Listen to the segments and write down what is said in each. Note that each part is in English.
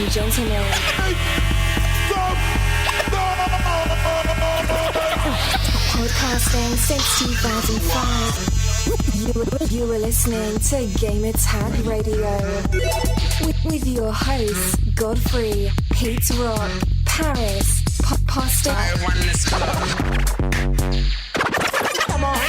and gentlemen. Podcasting since 2005. You were listening to Gamertag Radio with your hosts Godfrey, Pete Rock, Paris, Pasta. Come on.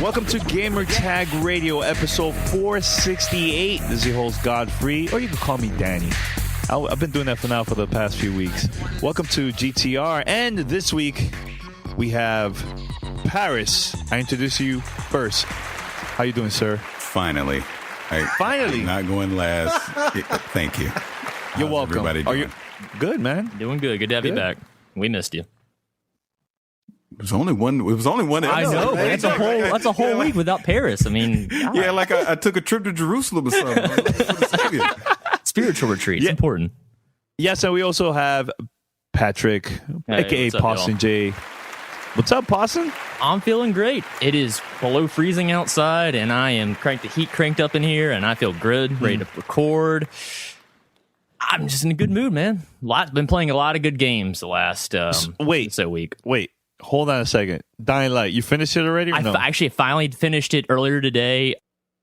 Welcome to Gamertag Radio, episode 468. This is your host Godfrey, or you can call me Danny. I've been doing that for the past few weeks. Welcome to GTR, and this week we have Paris. I introduce you first. How you doing, sir? Finally. Finally. I'm not going last. Thank you. You're welcome. Everybody doing? Are you good, man? Doing good. Good to have you back. We missed you. It was only one. I know. But that's a whole week without Paris. I mean, God. Yeah, like I took a trip to Jerusalem or something. Spiritual retreat. It's important. Yes, and we also have Patrick, aka Poston J. What's up, Poston? I'm feeling great. It is below freezing outside, and I am the heat cranked up in here, and I feel good, ready to record. I'm just in a good mood, man. Been playing a lot of good games the last week. Wait, hold on a second. Dying Light, you finished it already? Or no? Actually finally finished it earlier today.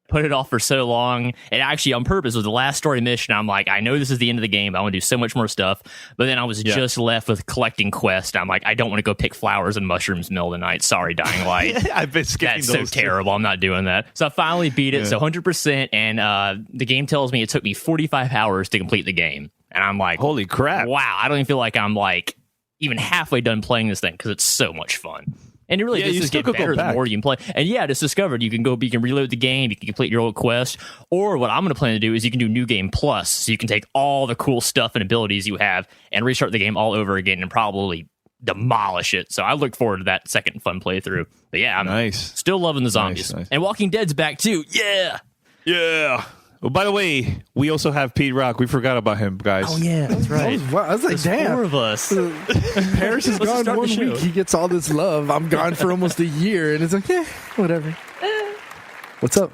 Put it off for so long. And actually, on purpose, was the last story mission. I'm like, I know this is the end of the game, but I want to do so much more stuff. But then I was just left with collecting quests. I'm like, I don't want to go pick flowers and mushrooms in the middle of the night. Sorry, Dying Light. I've been skipping That's those so terrible. I'm not doing that. So I finally beat it. So 100%. And the game tells me it took me 45 hours to complete the game. And I'm like, holy crap. Wow. I don't even feel like I'm like even halfway done playing this thing because it's so much fun. And it really does just get better the more you can play. And yeah, I just discovered you can reload the game, you can complete your old quest, or what I'm going to plan to do is you can do New Game Plus, so you can take all the cool stuff and abilities you have and restart the game all over again and probably demolish it. So I look forward to that second fun playthrough. But yeah, I'm still loving the zombies. Nice. And Walking Dead's back too. Yeah. Well, by the way, we also have Pete Rock. We forgot about him, guys. Oh, yeah, that's right. I was like, damn. 4 of us. Paris is gone 1 week. He gets all this love. I'm gone for almost a year. And it's like, whatever. What's up?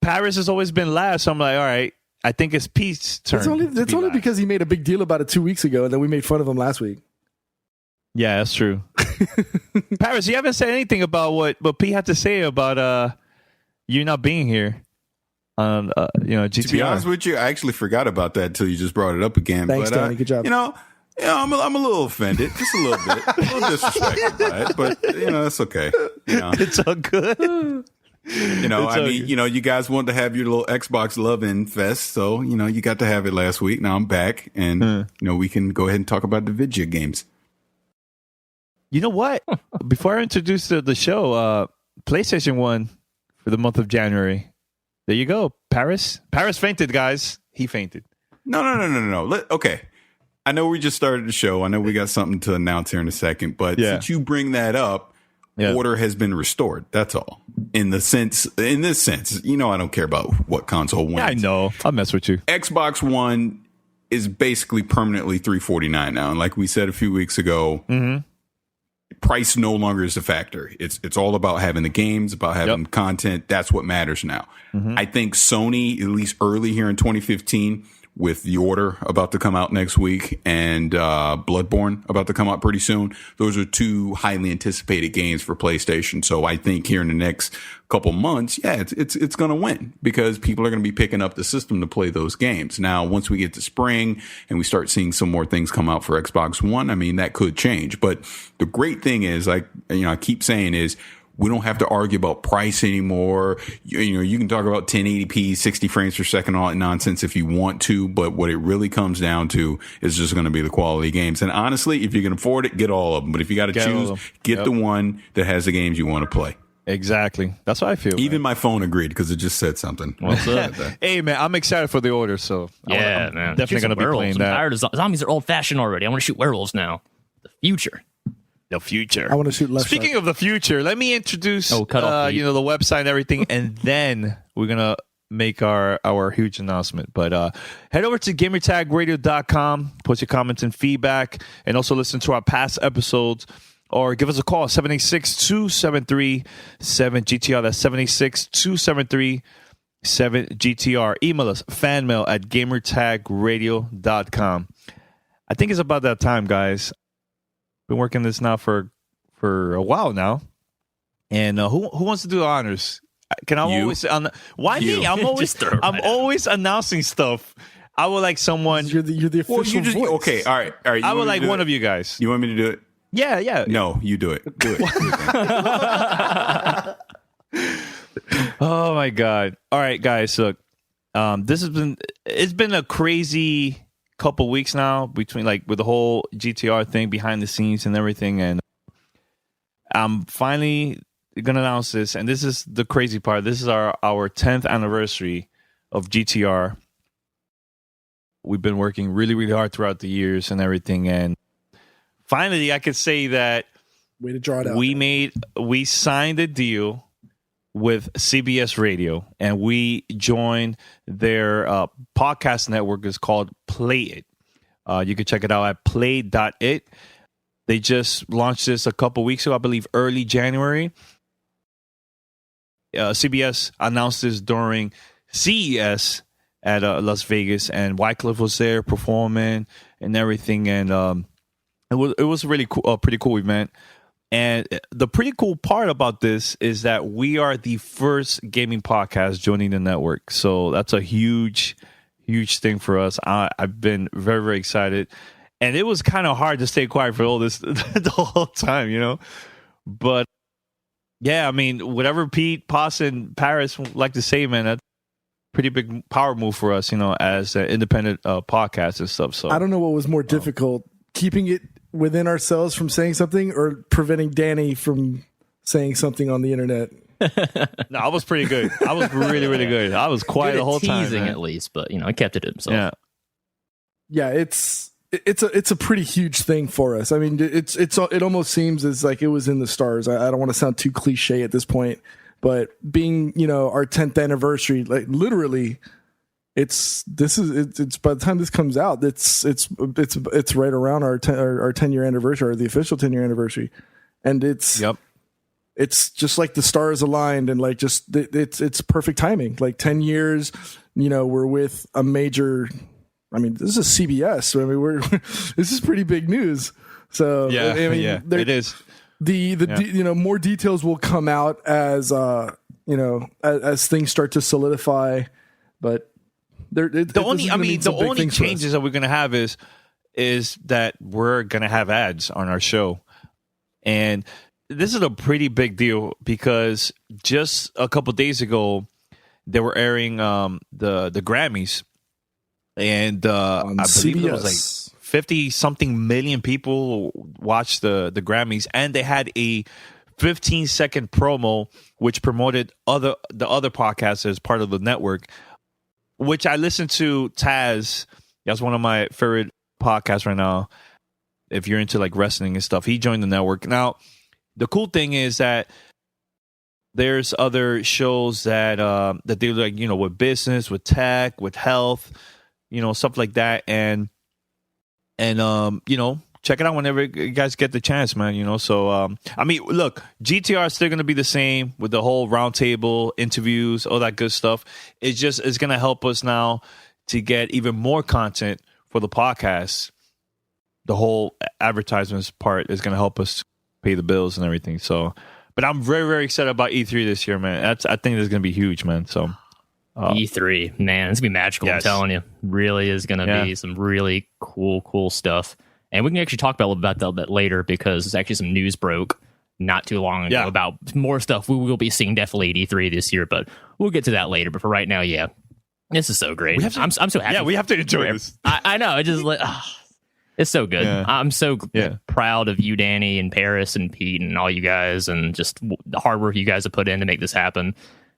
Paris has always been last. So I'm like, all right, I think it's Pete's turn. It's only because he made a big deal about it 2 weeks ago, and then we made fun of him last week. Yeah, that's true. Paris, you haven't said anything about what Pete had to say about you not being here. GTR. To be honest with you, I actually forgot about that until you just brought it up again. Thanks, Danny. Good job. I'm a little offended, just a little bit, a little disrespected by it, but that's okay. It's all good. You guys wanted to have your little Xbox love-in fest, so you got to have it last week. Now I'm back, and we can go ahead and talk about the video games. You know what? Before I introduce the show, PlayStation 1 for the month of January. There you go, Paris. Paris fainted, guys. He fainted. No. Okay. I know we just started the show. I know we got something to announce here in a second. But since you bring that up, order has been restored. That's all. In this sense, I don't care about what console wins. Yeah, I know. I'll mess with you. Xbox One is basically permanently $349 now. And like we said a few weeks ago, price no longer is a factor. It's all about having the games, about having content. That's what matters now. I think Sony, at least early here in 2015, with The Order about to come out next week and Bloodborne about to come out pretty soon, those are 2 highly anticipated games for PlayStation. So I think here in the next couple months, it's going to win because people are going to be picking up the system to play those games. Now, once we get to spring and we start seeing some more things come out for Xbox One, I mean, that could change. But the great thing is, I keep saying is, we don't have to argue about price anymore. You can talk about 1080p, 60 frames per second, all that nonsense if you want to. But what it really comes down to is just going to be the quality games. And honestly, if you can afford it, get all of them. But if you got to choose, get the one that has the games you want to play. Exactly. That's what I feel. Even my phone agreed because it just said something. What's up? Hey, man, I'm excited for The Order. So I'm man. Definitely going to be playing that. I'm tired of zombies are old fashioned already. I want to shoot werewolves now. The future. The future. I want to shoot left. Speaking of the future, let me introduce the website and everything, and then we're gonna make our huge announcement. But head over to gamertagradio.com, post your comments and feedback, and also listen to our past episodes or give us a call, 786-273-7GTR. That's 786-273-7GTR. Email us, fanmail@gamertagradio.com. I think it's about that time, guys. Been working this now for a while now. And who wants to do the honors? Can I always... Why me? I'm always announcing stuff. I would like someone... You're the official voice. Okay, all right. I would like one of you guys. You want me to do it? Yeah. No, you do it. Do it. Oh my God. All right, guys. Look, it's been a crazy couple weeks now between with the whole GTR thing behind the scenes and everything. And I'm finally going to announce this. And this is the crazy part. This is our 10th anniversary of GTR. We've been working really, really hard throughout the years and everything. And finally, I could say that way to draw it out. We signed a deal with CBS Radio, and we joined their podcast network. It's called Play.It. You can check it out at Play.It. They just launched this a couple weeks ago, I believe early January. CBS announced this during CES at Las Vegas, and Wycliffe was there performing and everything, and it was really cool, a pretty cool event. And the pretty cool part about this is that we are the first gaming podcast joining the network, so that's a huge thing for us. I've been very, very excited, and it was kind of hard to stay quiet for all this the whole time, But yeah, I mean, whatever Pete, Paz, and Paris like to say, man, that's pretty big power move for us, as an independent podcast and stuff. So I don't know what was more difficult, keeping it within ourselves from saying something or preventing Danny from saying something on the internet. No, I was pretty good. I was really, really good. I was quiet the whole time, teasing at least, but I kept it to himself. Yeah, it's a pretty huge thing for us. I mean, it almost seems as like it was in the stars. I don't want to sound too cliche at this point, but being our 10th anniversary, like literally. It's by the time this comes out, it's right around our 10-year anniversary, or the official 10-year anniversary, and it's just like the stars aligned, and like just it's perfect timing. Like 10 years, we're with a major. I mean, this is CBS. I mean, this is pretty big news. So it is. More details will come out as as things start to solidify, but. The only changes that we're going to have is that we're going to have ads on our show. And this is a pretty big deal because just a couple days ago, they were airing the Grammys. And I believe CBS. it was like 50-something million people watched the Grammys. And they had a 15-second promo which promoted the other podcasts as part of the network, which I listen to. Taz, that's one of my favorite podcasts right now. If you're into like wrestling and stuff, he joined the network. Now, the cool thing is that there's other shows that they do, like, with business, with tech, with health, stuff like that. And check it out whenever you guys get the chance, man. So I mean, look, GTR is still going to be the same with the whole roundtable interviews, all that good stuff. It's going to help us now to get even more content for the podcast. The whole advertisements part is going to help us pay the bills and everything. So, but I'm very, very excited about E3 this year, man. I think it's going to be huge, man. So E3, man, it's going to be magical. Yes. I'm telling you, really is going to be some really cool stuff. And we can actually talk about that a bit later because there's actually some news broke not too long ago about more stuff we will be seeing definitely at E3 this year, but we'll get to that later. But for right now, this is so great. I'm so happy. Yeah, we have to enjoy this. I know. It's so good. Yeah. I'm so proud of you, Danny, and Paris, and Pete, and all you guys, and just the hard work you guys have put in to make this happen.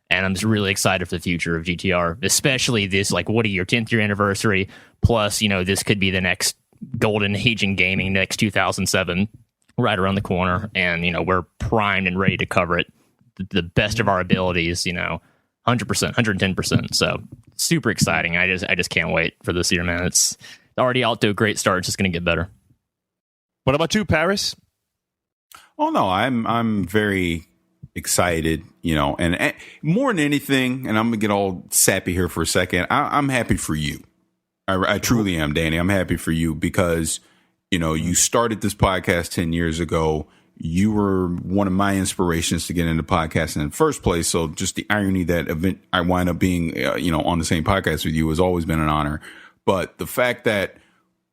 And I'm just really excited for the future of GTR, especially this, like, what are your 10th year anniversary? Plus, this could be the next golden age in gaming, next 2007, right around the corner. And, we're primed and ready to cover it the best of our abilities, 100%, 110%. So super exciting. I just can't wait for this year, man. It's already out to a great start. It's just going to get better. What about you, Paris? Oh no, I'm very excited, and more than anything, and I'm gonna get all sappy here for a second. I'm happy for you. I truly am, Danny. I'm happy for you because, you started this podcast 10 years ago. You were one of my inspirations to get into podcasting in the first place. So just the irony that I wind up being, on the same podcast with you has always been an honor. But the fact that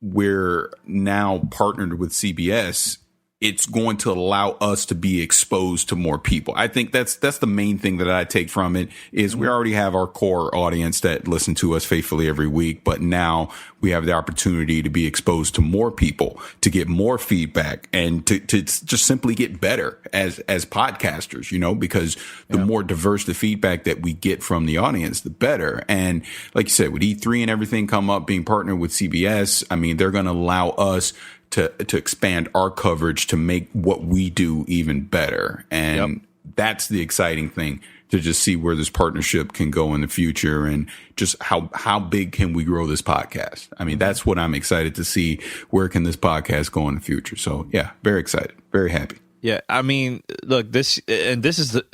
we're now partnered with CBS, it's going to allow us to be exposed to more people. I think that's the main thing that I take from it is we already have our core audience that listen to us faithfully every week, but now we have the opportunity to be exposed to more people, to get more feedback, and to just simply get better as podcasters, because the more diverse the feedback that we get from the audience, the better. And like you said, with E3 and everything come up, being partnered with CBS, I mean, they're going to allow us to expand our coverage to make what we do even better. And that's the exciting thing, to just see where this partnership can go in the future and just how big can we grow this podcast. I mean, that's what I'm excited to see. Where can this podcast go in the future? So yeah, very excited, very happy. Yeah. I mean, look, this is the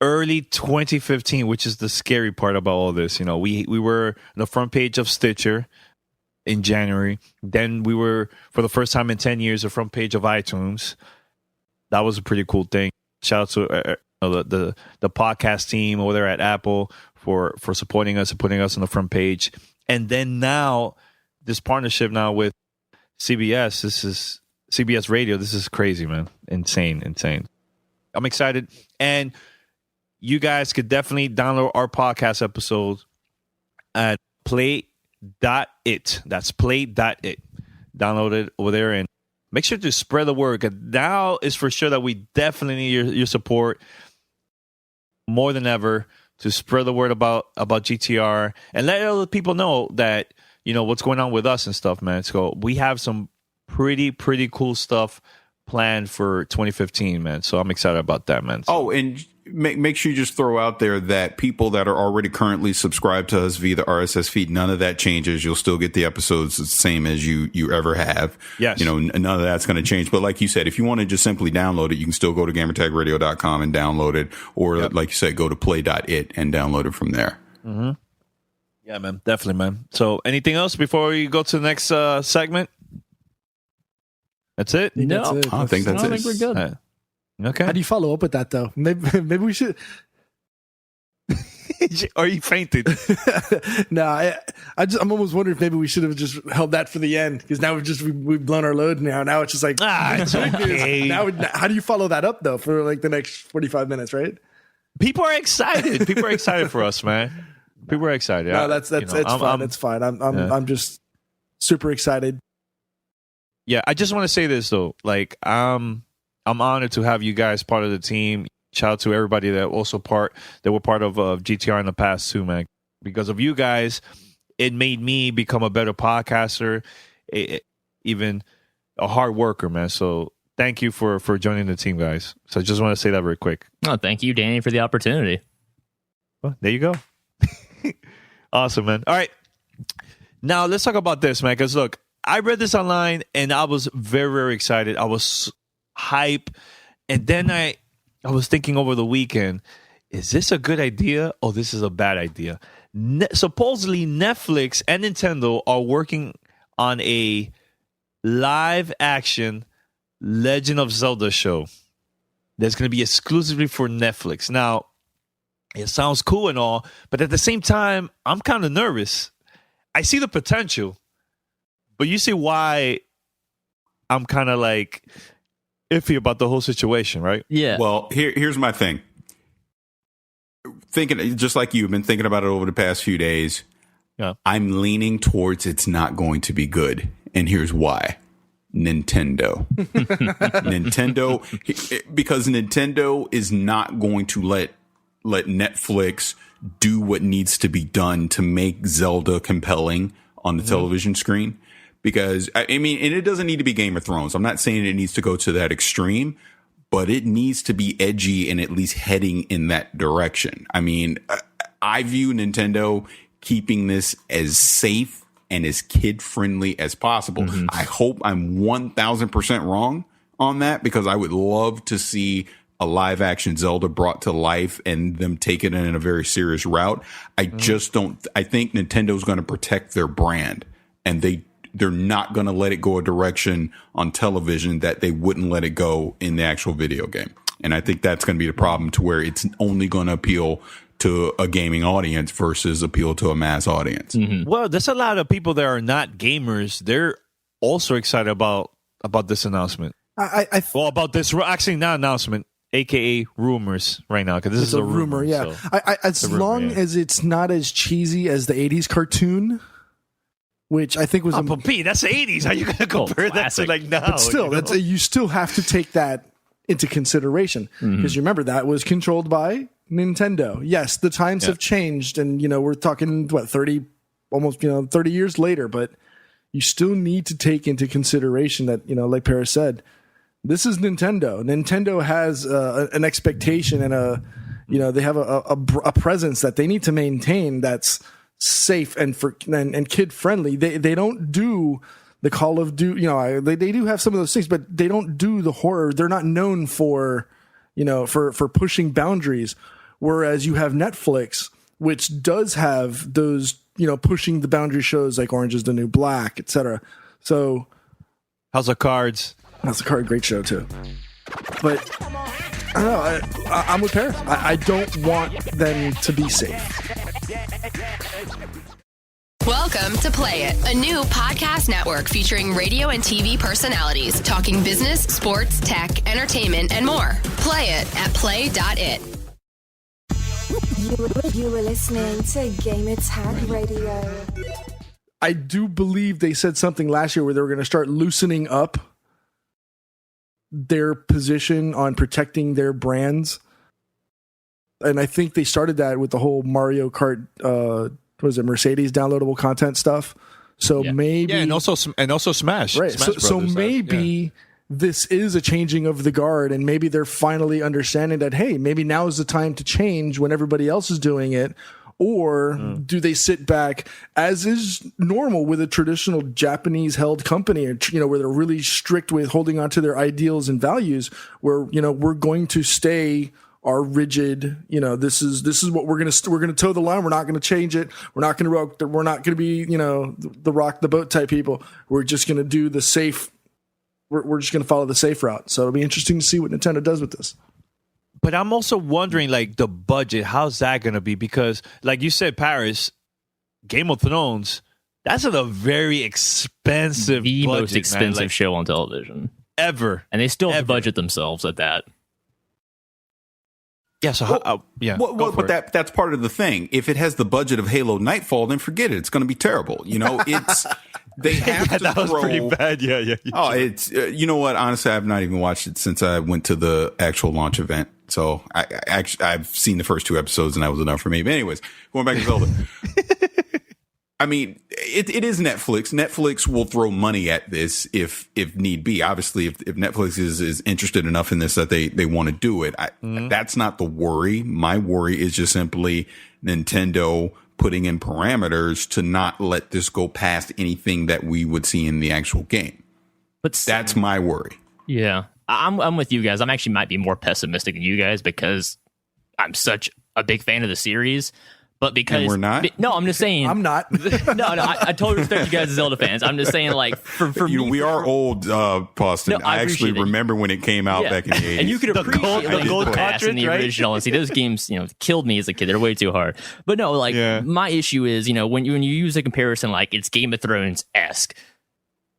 early 2015, which is the scary part about all this. We were on the front page of Stitcher in January. Then we were, for the first time in 10 years, the front page of iTunes. That was a pretty cool thing. Shout out to the podcast team over there at Apple for supporting us and putting us on the front page. And then now, this partnership now with CBS, this is CBS Radio. This is crazy, man. Insane. I'm excited. And you guys could definitely download our podcast episodes at Play.It. That's Play.It. Download it over there and make sure to spread the word. 'Cause now is for sure that we definitely need your support more than ever to spread the word about GTR and let other people know that, what's going on with us and stuff, man. So we have some pretty cool stuff planned for 2015, man. So I'm excited about that, man. So, and make sure you just throw out there that people that are already currently subscribed to us via the RSS feed, none of that changes. You'll still get the episodes the same as you ever have. Yes. None of that's going to change. But like you said, if you want to just simply download it, you can still go to gamertagradio.com and download it. Or like you said, go to Play.It and download it from there. Mm-hmm. Yeah, man. Definitely, man. So anything else before we go to the next segment? That's it? No. That's it. I think that's it. I think we're good. Okay. How do you follow up with that though? Maybe we should. Are you fainted? No, I'm almost wondering if maybe we should have just held that for the end, because now we've blown our load now. Now it's just like it's okay. Now, how do you follow that up though for like the next 45 minutes, right? People are excited. People are excited for us, man. People are excited. No, it's fine. It's fine. I'm just super excited. Yeah, I just want to say this though. Like, I'm honored to have you guys part of the team. Shout out to everybody that were part of GTR in the past too, man. Because of you guys, it made me become a better podcaster, even a hard worker, man. So thank you for joining the team, guys. So I just want to say that very quick. Oh, thank you, Danny, for the opportunity. Well, there you go. Awesome, man. All right. Now let's talk about this, man. Because look, I read this online and I was very, very excited. I was hype. And then I was thinking over the weekend, is this a good idea or this is a bad idea? Supposedly Netflix and Nintendo are working on a live action Legend of Zelda show that's going to be exclusively for Netflix. Now, it sounds cool and all, but at the same time, I'm kind of nervous. I see the potential, but you see why I'm kind of like iffy about the whole situation, right? Yeah. Well, here's my thing. Thinking just like you've been thinking about it over the past few days. Yeah. I'm leaning towards it's not going to be good, and here's why. Nintendo. Because Nintendo is not going to let Netflix do what needs to be done to make Zelda compelling on the television screen. Because, I mean, and it doesn't need to be Game of Thrones. I'm not saying it needs to go to that extreme, but it needs to be edgy and at least heading in that direction. I mean, I view Nintendo keeping this as safe and as kid-friendly as possible. Mm-hmm. I hope I'm 1,000% wrong on that because I would love to see a live action Zelda brought to life and them take it in a very serious route. I just don't. I think Nintendo's going to protect their brand, and they're not going to let it go a direction on television that they wouldn't let it go in the actual video game. And I think that's going to be the problem, to where it's only going to appeal to a gaming audience versus appeal to a mass audience. Well, there's a lot of people that are not gamers. They're also excited about this announcement. About this actually not announcement, aka rumors right now, because this is a rumor. Yeah, so as long as it's not as cheesy as the '80s cartoon, which I think was but Pete, that's the '80s. How are you going to compare that to like now? But still, you still have to take that into consideration, because you remember that was controlled by Nintendo. Yes, the times have changed, and we're talking 30 years later, but you still need to take into consideration that, like Paris said, this is Nintendo. Nintendo has an expectation and they have a presence that they need to maintain that's safe and kid friendly. They don't do the Call of Duty, they do have some of those things, but they don't do the horror. They're not known for pushing boundaries. Whereas you have Netflix, which does have those, pushing the boundary shows like Orange is the New Black, etc. So, House of Cards. Great show too. But I don't know. I'm with Paris. I don't want them to be safe. Welcome to Play It, a new podcast network featuring radio and TV personalities talking business, sports, tech, entertainment, and more. Play it at Play.It. You were listening to Gamertag Radio. I do believe they said something last year where they were going to start loosening up their position on protecting their brands. And I think they started that with the whole Mario Kart, Mercedes downloadable content stuff. So maybe, and also Smash. Right. Smash so maybe this is a changing of the guard, and maybe they're finally understanding that, hey, maybe now is the time to change when everybody else is doing it. Or do they sit back, as is normal with a traditional Japanese held company, where they're really strict with holding on to their ideals and values, where, we're going to stay our rigid, this is what we're going to toe the line. We're not going to change it. We're not going to be, the rock the boat type people. We're just going to do the safe. We're just going to follow the safe route. So it'll be interesting to see what Nintendo does with this. But I'm also wondering, like, the budget, how's that going to be? Because, like you said, Paris, Game of Thrones, that's a very expensive the budget, most expensive show on television. Ever. And they still have to budget themselves at that. Yeah, so that's part of the thing. If it has the budget of Halo Nightfall, then forget it. It's going to be terrible. It's they have to that was pretty bad. Yeah. Oh, it's you know what? Honestly, I've not even watched it since I went to the actual launch event. So I've seen the first 2 episodes, and that was enough for me. But anyways, going back to Zelda. I mean, it is Netflix. Netflix will throw money at this if need be. Obviously, if Netflix is interested enough in this that they want to do it, that's not the worry. My worry is just simply Nintendo putting in parameters to not let this go past anything that we would see in the actual game. But that's my worry. Yeah, I'm with you guys. I'm actually might be more pessimistic than you guys because I'm such a big fan of the series. But because and we're not. No, I'm just saying. I'm not. No, I totally respect you guys as Zelda fans. I'm just saying, like, for me, we are old, Boston. No, I actually remember when it came out back in the 80s. And you could appreciate the gold pass in the right? original. And see, those games, killed me as a kid. They're way too hard. But no, my issue is, when you use a comparison like it's Game of Thrones-esque,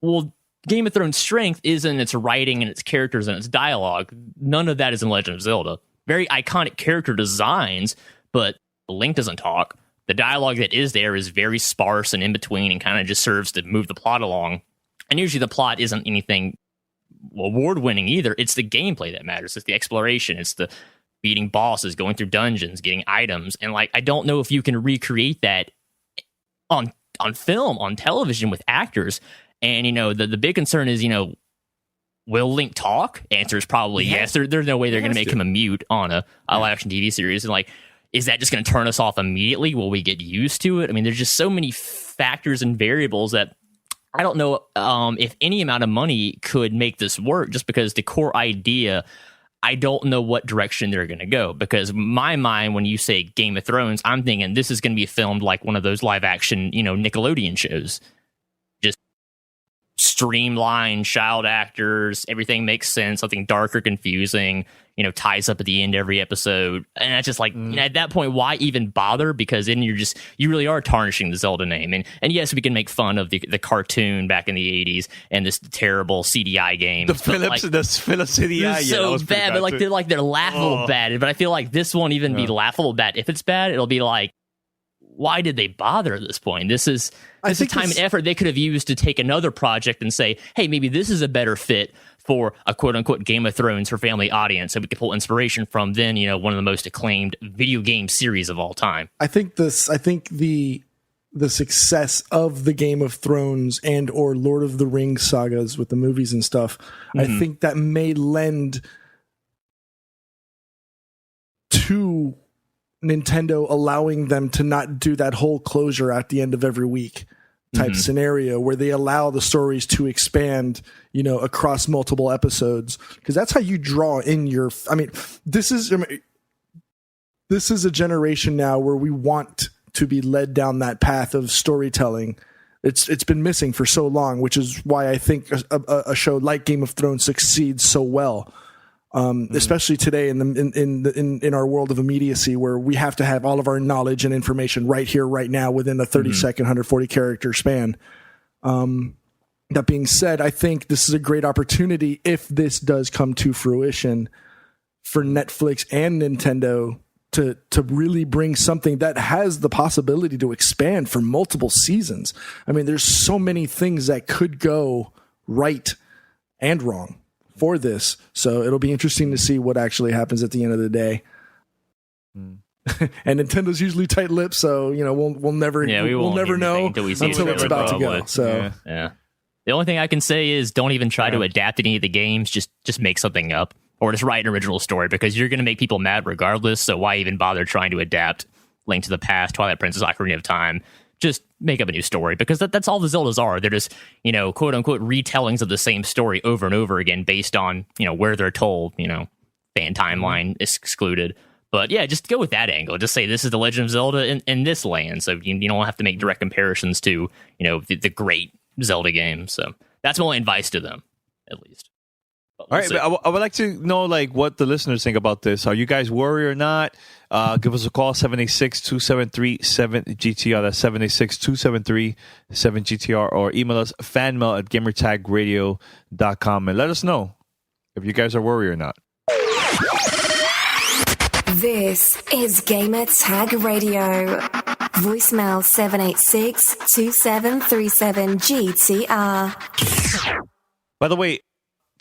well, Game of Thrones' strength is in its writing and its characters and its dialogue. None of that is in Legend of Zelda. Very iconic character designs, but Link doesn't talk. The dialogue that is there is very sparse and in between and kind of just serves to move the plot along. And usually the plot isn't anything award-winning either. It's the gameplay that matters. It's the exploration. It's the beating bosses, going through dungeons, getting items. And I don't know if you can recreate that on film, on television with actors. And, the big concern is, will Link talk? Answer is probably yes. There's no way they're going to make him a mute on a live-action TV series. And, is that just going to turn us off immediately? Will we get used to it? I mean, there's just so many factors and variables that I don't know if any amount of money could make this work, just because the core idea, I don't know what direction they're going to go. Because my mind, when you say Game of Thrones, I'm thinking this is going to be filmed like one of those live action, Nickelodeon shows. Just streamlined child actors, everything makes sense, something dark or confusing, ties up at the end every episode. And that's just like, at that point, why even bother? Because then you really are tarnishing the Zelda name. And yes, we can make fun of the cartoon back in the 80s and this terrible CDI game. The Philips CDI. So bad, but they're laughable bad. But I feel like this won't even be laughable bad. If it's bad, it'll be like, why did they bother at this point? This is time and effort they could have used to take another project and say, hey, maybe this is a better fit for a quote-unquote Game of Thrones for family audience, so we could pull inspiration from then, one of the most acclaimed video game series of all time. I think the success of the Game of Thrones and or Lord of the Rings sagas with the movies and stuff, I think that may lend to Nintendo allowing them to not do that whole closure at the end of every week type scenario where they allow the stories to expand, across multiple episodes. Because that's how you draw in this is a generation now where we want to be led down that path of storytelling. It's been missing for so long, which is why I think a show like Game of Thrones succeeds so well. Especially today in our world of immediacy, where we have to have all of our knowledge and information right here, right now, within a 30-second, 140-character span. That being said, I think this is a great opportunity, if this does come to fruition, for Netflix and Nintendo to really bring something that has the possibility to expand for multiple seasons. I mean, there's so many things that could go right and wrong for this, so it'll be interesting to see what actually happens at the end of the day. And Nintendo's usually tight-lipped, so we'll never know until it's about to go. So yeah. The only thing I can say is don't even try to adapt any of the games. Just make something up, or just write an original story, because you're going to make people mad regardless. So why even bother trying to adapt Link to the Past, Twilight Princess, Ocarina of Time? Just make up a new story, because that's all the Zeldas are. They're just, quote unquote retellings of the same story over and over again based on, where they're told, fan timeline is excluded. But yeah, just go with that angle. Just say this is the Legend of Zelda in this land. So you don't have to make direct comparisons to, the great Zelda game. So that's my only advice to them, at least. All right, but I would like to know what the listeners think about this. Are you guys worried or not? Give us a call, 786-273-7GTR. That's 786-273-7GTR. Or email us, fanmail@gamertagradio.com, and let us know if you guys are worried or not. This is Gamertag Radio. Voicemail 786-2737-GTR. By the way,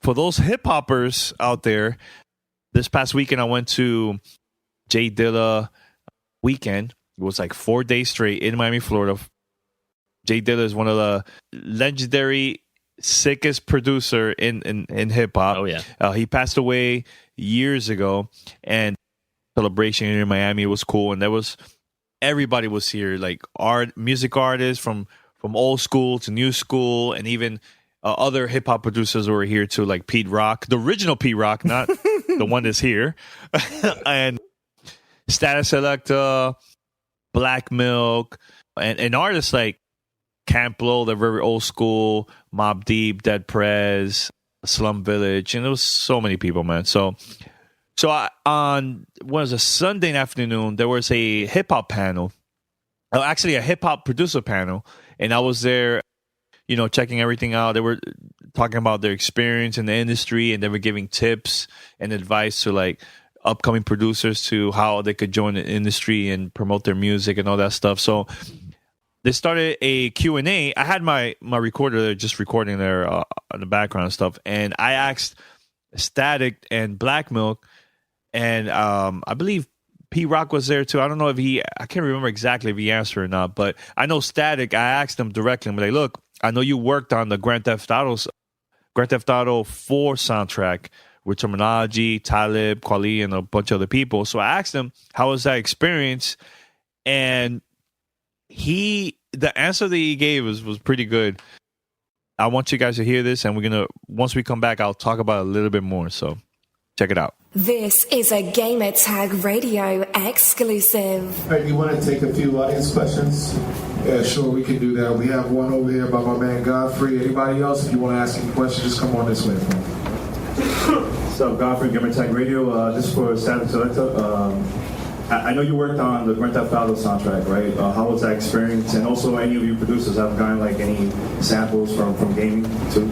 for those hip-hoppers out there, this past weekend I went to Jay Dilla weekend. It was like 4 days straight in Miami, Florida. Jay Dilla is one of the legendary, sickest producer in hip-hop. Oh, yeah. He passed away years ago, and celebration in Miami, it was cool. And everybody was here, like music artists from old school to new school, and even other hip-hop producers were here too, like Pete Rock, the original Pete Rock, not the one that's here, and Status Selecta, Black Milk, and artists like Campbell, they're very old school, Mobb Deep, Dead Prez, Slum Village, and there was so many people, man. So on what was a Sunday afternoon, there was a hip-hop panel, actually a hip-hop producer panel, and I was there, checking everything out. They were talking about their experience in the industry, and they were giving tips and advice to like upcoming producers to how they could join the industry and promote their music and all that stuff. So they started a Q&A. I had my recorder there, just recording there in the background and stuff, and I asked Static and Black Milk, and I believe P Rock was there too. I don't know if I can't remember exactly if he answered or not, but I know Static, I asked him directly, I'm like, look, I know you worked on the Grand Theft Auto 4 soundtrack with Terminology, Talib, Kweli, and a bunch of other people. So I asked him, how was that experience? And the answer that he gave was pretty good. I want you guys to hear this, and once we come back, I'll talk about it a little bit more. So check it out. This is a Gamertag Radio exclusive. Hey, you want to take a few audience questions? Yeah, sure, we can do that. We have one over here by my man Godfrey. Anybody else, if you want to ask any questions, just come on this way. So, Godfrey, Gamertag Radio. This is for Savage Selector. I know you worked on the Grand Theft Auto soundtrack, right? How was that experience? And also, any of you producers have gotten like any samples from gaming too?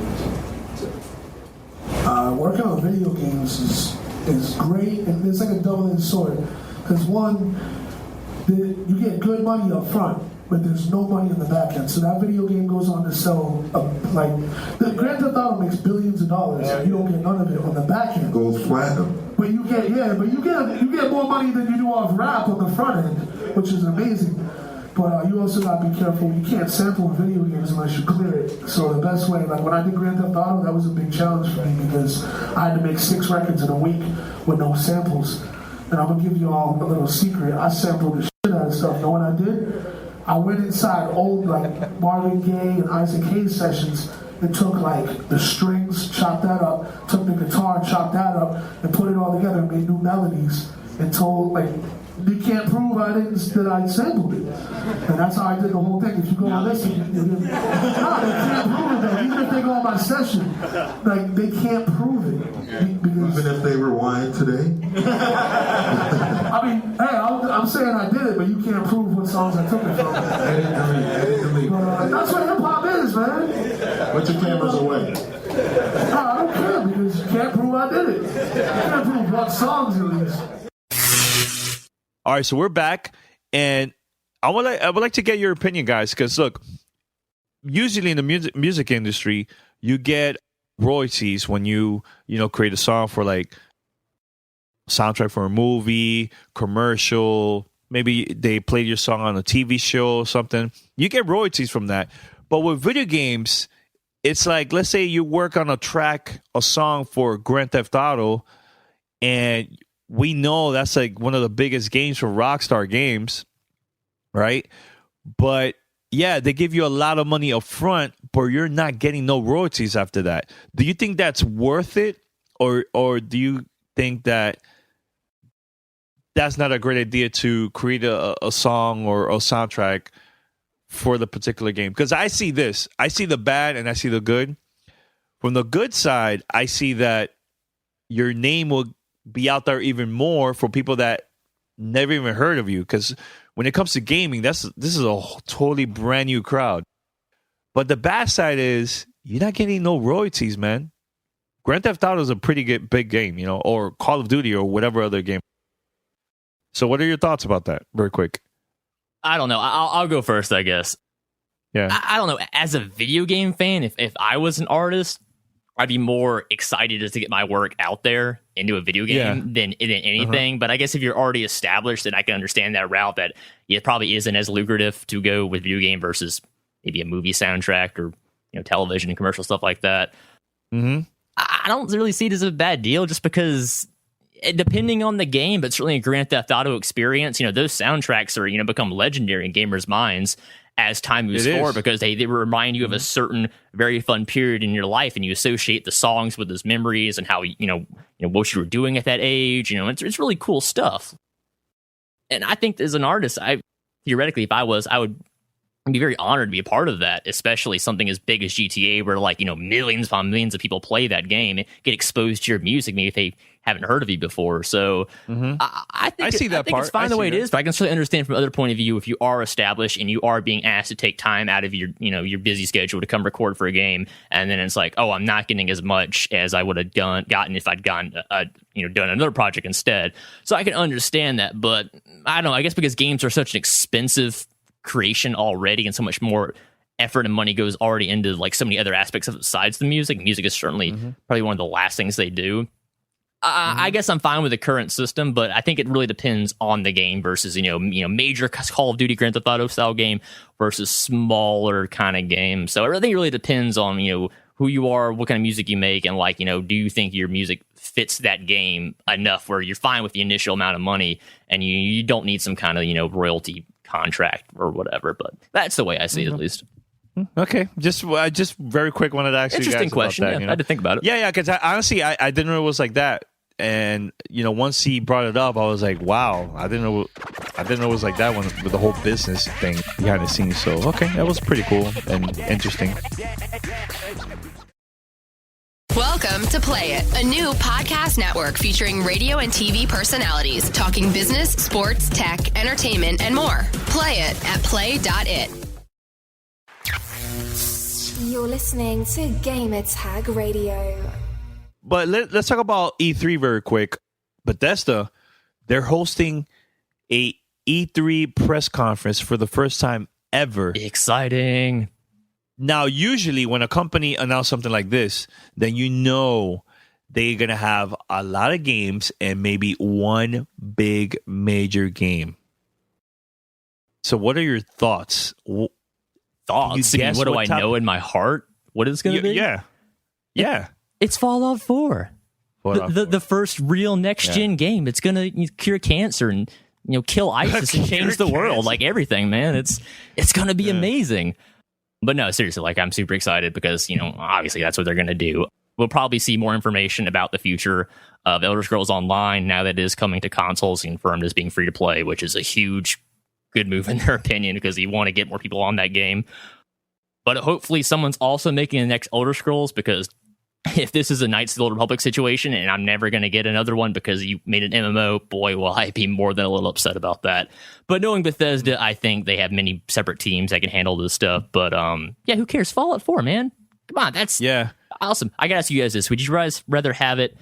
Working on video games is great, and it's like a double-edged sword. Because one, you get good money up front, but there's no money in the back end. So that video game goes on to sell, like, the Grand Theft Auto makes billions of dollars, and you don't get none of it on the back end. Goes platinum. But you get more money than you do off rap on the front end, which is amazing. But you also gotta be careful. You can't sample video games unless you clear it. So the best way, like when I did Grand Theft Auto, that was a big challenge for me because I had to make 6 records in a week with no samples. And I'm gonna give you all a little secret. I sampled the shit out of stuff. You know what I did? I went inside old like Marvin Gaye and Isaac Hayes sessions and took like the strings, chopped that up, took the guitar, chopped that up, and put it all together and made new melodies and told like, you can't prove that I sampled it. And that's how I did the whole thing. If you go and listen, they can't prove it though. Even if they go on my session, like they can't prove it. Even if they rewind today? I mean, hey, I'm saying I did it, but you can't prove what songs I took it from. That's what hip hop is, man. Put your cameras away. No, I don't care because you can't prove I did it. You can't prove what songs at least. All right, so we're back, and I would like to get your opinion, guys, because look, usually in the music industry, you get royalties when you create a song for like soundtrack for a movie, commercial, maybe they played your song on a TV show or something. You get royalties from that. But with video games, it's like, let's say you work on a song for Grand Theft Auto, and we know that's like one of the biggest games for Rockstar Games, right? But yeah, they give you a lot of money up front, but you're not getting no royalties after that. Do you think that's worth it? Or do you think that that's not a great idea to create a song or a soundtrack for the particular game? Because I see this. I see the bad and I see the good. From the good side, I see that your name will be out there even more for people that never even heard of you. Because when it comes to gaming, this is a totally brand new crowd. But the bad side is you're not getting no royalties, man. Grand Theft Auto is a pretty big game, or Call of Duty or whatever other game. So what are your thoughts about that? Very quick. I don't know. I'll go first, I guess. Yeah. I don't know. As a video game fan, if I was an artist, I'd be more excited just to get my work out there into a video game than anything. But I guess if you're already established, then I can understand that route that it probably isn't as lucrative to go with video game versus maybe a movie soundtrack or television and commercial stuff like that. Mm-hmm. I don't really see it as a bad deal just because depending on the game, but certainly a Grand Theft Auto experience, those soundtracks are, become legendary in gamers' minds as time moves forward because they remind you of a certain very fun period in your life, and you associate the songs with those memories and how what you were doing at that age. It's really cool stuff. And I think as an artist, theoretically, if I would be very honored to be a part of that, especially something as big as GTA, where millions upon millions of people play that game and get exposed to your music, maybe if they haven't heard of you before. So I think it's fine the way it is, but I can certainly understand from another point of view if you are established and you are being asked to take time out of your your busy schedule to come record for a game, and then it's like, oh, I'm not getting as much as I would have gotten if I'd done another project instead. So I can understand that, but I don't know. I guess because games are such an expensive creation already, and so much more effort and money goes already into like so many other aspects of besides the music. Music is certainly probably one of the last things they do. I guess I'm fine with the current system, but I think it really depends on the game versus major Call of Duty, Grand Theft Auto style game versus smaller kind of game. So I think it really depends on who you are, what kind of music you make, and do you think your music fits that game enough where you're fine with the initial amount of money and you don't need some kind of royalty contract or whatever. But that's the way I see it, at least. Okay, just very quick wanted to ask you guys Interesting about question. that, Yeah, you know? I had to think about it. Yeah, because honestly, I didn't know it was like that. And once he brought it up, I was like, "Wow, I didn't know it was like that one with the whole business thing behind the scenes." So, okay, that was pretty cool and interesting. Welcome to Play It, a new podcast network featuring radio and TV personalities talking business, sports, tech, entertainment, and more. Play it at Play.It. You're listening to Gamertag Radio. But let's talk about E3 very quick. Bethesda, they're hosting a E3 press conference for the first time ever. Exciting. Now, usually when a company announces something like this, then they're going to have a lot of games and maybe one big major game. So what are your thoughts? Thoughts? I mean, what do I know in my heart? What it's going to be? Yeah. It's Fallout 4. The first real next-gen game. It's going to cure cancer and kill ISIS and change the world. Like everything, man. It's going to be amazing. But no, seriously, like I'm super excited because, obviously that's what they're going to do. We'll probably see more information about the future of Elder Scrolls Online now that it is coming to consoles, confirmed as being free to play, which is a huge good move in their opinion because you want to get more people on that game. But hopefully someone's also making the next Elder Scrolls, because if this is a Knights of the Old Republic situation and I'm never going to get another one because you made an MMO, boy, will I be more than a little upset about that. But knowing Bethesda, I think they have many separate teams that can handle this stuff. But who cares? Fallout 4, man. Come on, that's awesome. I got to ask you guys this. Would you guys rather have it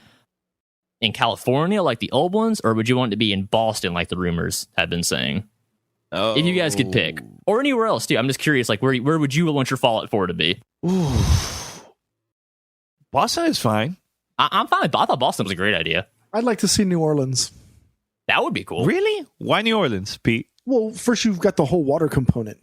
in California like the old ones, or would you want it to be in Boston like the rumors have been saying? If you guys could pick. Or anywhere else, too. I'm just curious, like where would you want your Fallout 4 to be? Ooh. Boston is fine. I'm fine. I thought Boston was a great idea. I'd like to see New Orleans. That would be cool. Really? Why New Orleans, Pete? Well, first you've got the whole water component.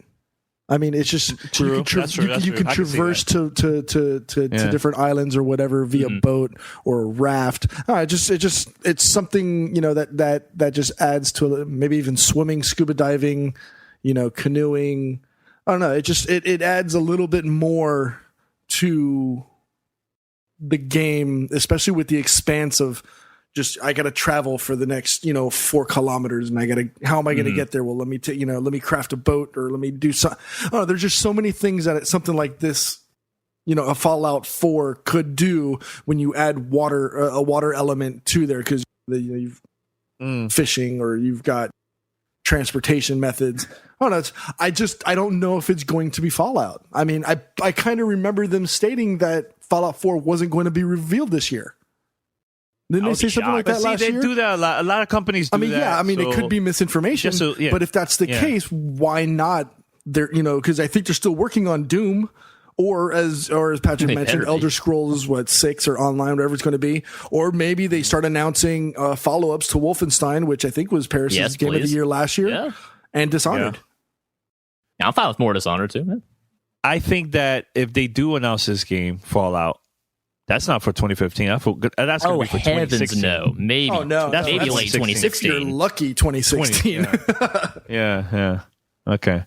I mean, it's just true. You can traverse to different islands or whatever via boat or a raft. It's something that just adds to maybe even swimming, scuba diving, canoeing. I don't know. It adds a little bit more to the game, especially with the expanse of just I got to travel for the next 4 kilometers, and how am I going to get there? Well, let me craft a boat, or let me do something. Oh, there's just so many things that something like this, a Fallout 4 could do when you add a water element to there, because you've fishing, or you've got transportation methods. Oh no, I don't know if it's going to be Fallout. I mean, I kind of remember them stating that Fallout 4 wasn't going to be revealed this year. Didn't they say something like that last year? They do that a lot. A lot of companies do that. It could be misinformation. But if that's the case, why not? Because I think they're still working on Doom, or as Patrick mentioned, Elder Scrolls 6 or online, whatever it's going to be. Or maybe they start announcing follow-ups to Wolfenstein, which I think was Paris' game of the year last year, and Dishonored. Yeah, I'm fine with more Dishonored too, man. I think that if they do announce this game, Fallout, that's not for 2015. That's going to be for 2016. No. Maybe. Oh, no. Maybe late 2016. You're lucky 2016. Yeah. Okay.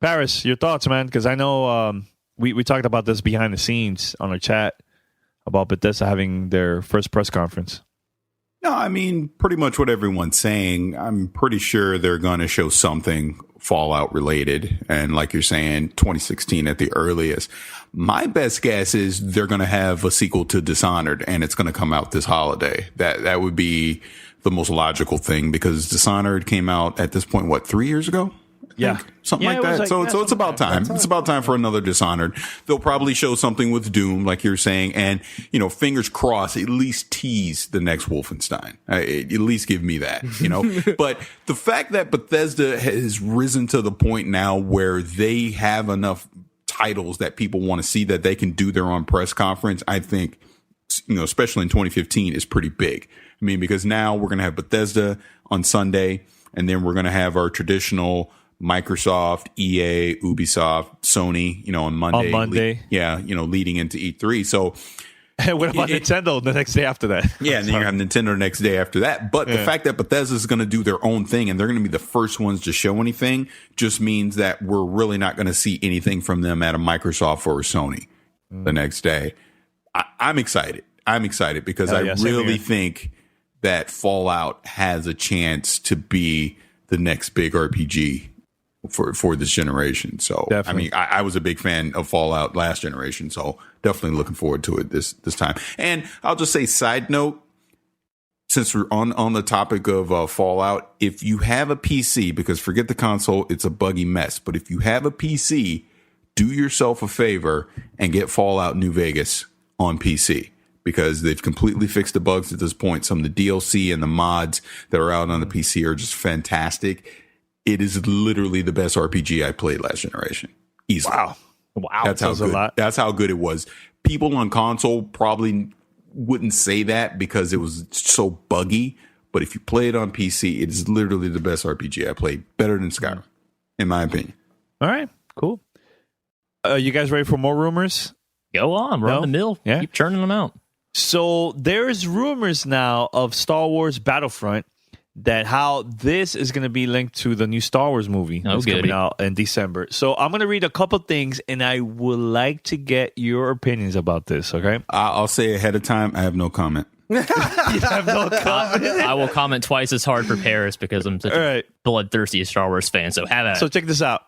Paris, your thoughts, man? Because I know we talked about this behind the scenes on our chat about Bethesda having their first press conference. No, I mean, pretty much what everyone's saying. I'm pretty sure they're going to show something Fallout related. And like you're saying, 2016 at the earliest. My best guess is they're going to have a sequel to Dishonored, and it's going to come out this holiday. That would be the most logical thing, because Dishonored came out at this point, 3 years ago? Yeah. Something like that. So it's about time. It's about time for another Dishonored. They'll probably show something with Doom, like you're saying. And, fingers crossed, at least tease the next Wolfenstein. At least give me that, But the fact that Bethesda has risen to the point now where they have enough titles that people want to see that they can do their own press conference, I think, especially in 2015, is pretty big. I mean, because now we're going to have Bethesda on Sunday, and then we're going to have our traditional Microsoft, EA, Ubisoft, Sony, on Monday. On Monday. Leading into E3. So And what about Nintendo the next day after that? Yeah, and then you have Nintendo the next day after that. But the fact that Bethesda is going to do their own thing and they're going to be the first ones to show anything just means that we're really not going to see anything from them at a Microsoft or a Sony the next day. I'm excited. I'm excited because I really think that Fallout has a chance to be the next big RPG for this generation. So, definitely. I mean, I was a big fan of Fallout last generation, so definitely looking forward to it this time. And I'll just say, side note, since we're on the topic of Fallout, if you have a PC, because forget the console, it's a buggy mess. But if you have a PC, do yourself a favor and get Fallout New Vegas on PC. Because they've completely fixed the bugs at this point. Some of the DLC and the mods that are out on the PC are just fantastic. It is literally the best RPG I played last generation. Easily. Wow. That's how good. That's how good it was. People on console probably wouldn't say that because it was so buggy. But if you play it on PC, it is literally the best RPG I played. Better than Skyrim, in my opinion. All right, cool. You guys ready for more rumors? Go on. We're on the mill. Yeah. Keep churning them out. So there's rumors now of Star Wars Battlefront, that how this is going to be linked to the new Star Wars movie that's coming out in December. So I'm going to read a couple things, and I would like to get your opinions about this, okay? I'll say ahead of time, I have no comment. You have no comment? I will comment twice as hard for Paris because I'm such a bloodthirsty Star Wars fan, so have at it. So check this out.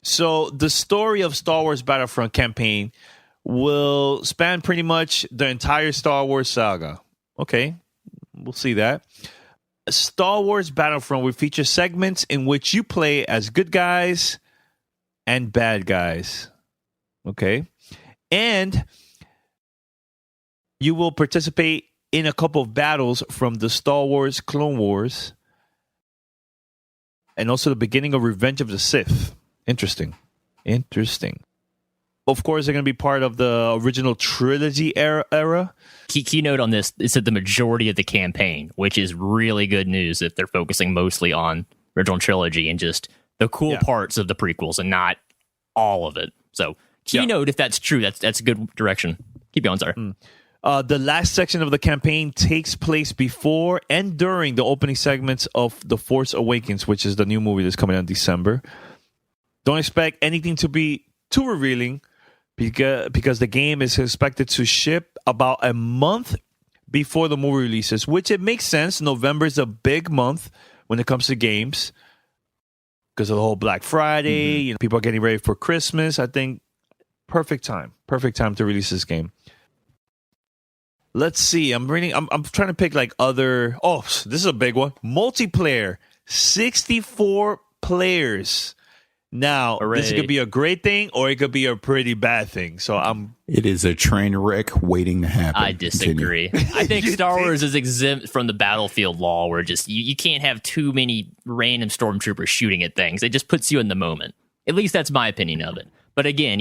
So the story of Star Wars Battlefront campaign will span pretty much the entire Star Wars saga. Okay, we'll see that. Star Wars Battlefront will feature segments in which you play as good guys and bad guys. Okay. And you will participate in a couple of battles from the Star Wars Clone Wars and also the beginning of Revenge of the Sith. Interesting. Of course, they're going to be part of the original trilogy era. Keynote on this is that the majority of the campaign, which is really good news if they're focusing mostly on original trilogy and just the cool parts of the prequels and not all of it. So keynote, if that's true, that's a good direction. Keep going, sorry. The last section of the campaign takes place before and during the opening segments of The Force Awakens, which is the new movie that's coming out in December. Don't expect anything to be too revealing, because the game is expected to ship about a month before the movie releases, which it makes sense. November is a big month when it comes to games because of the whole Black Friday. You know, people are getting ready for Christmas. I think perfect time to release this game. Let's see. I'm trying to pick like other. Oh, this is a big one. Multiplayer, 64 players. Now, this could be a great thing or it could be a pretty bad thing. So It is a train wreck waiting to happen. I disagree. I think Star Wars is exempt from the battlefield law where just you can't have too many random stormtroopers shooting at things. It just puts you in the moment. At least that's my opinion of it. But again,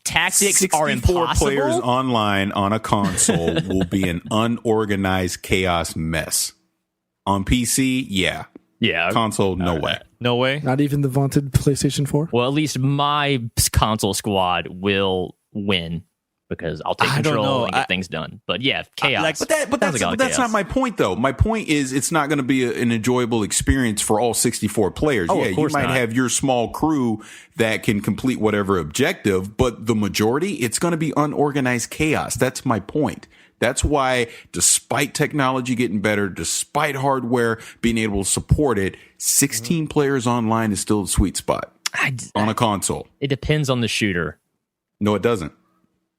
tactics are impossible. 64 players online on a console will be an unorganized chaos mess. On PC, yeah. Console, no way. No way? Not even the vaunted PlayStation 4? Well, at least my console squad will win because I'll take control and get things done. But yeah, chaos. But that's not my point, though. My point is it's not going to be an enjoyable experience for all 64 players. You might have your small crew that can complete whatever objective, but the majority, it's going to be unorganized chaos. That's my point. That's why, despite technology getting better, despite hardware being able to support it, 16 players online is still the sweet spot on a console. It depends on the shooter. No, it doesn't.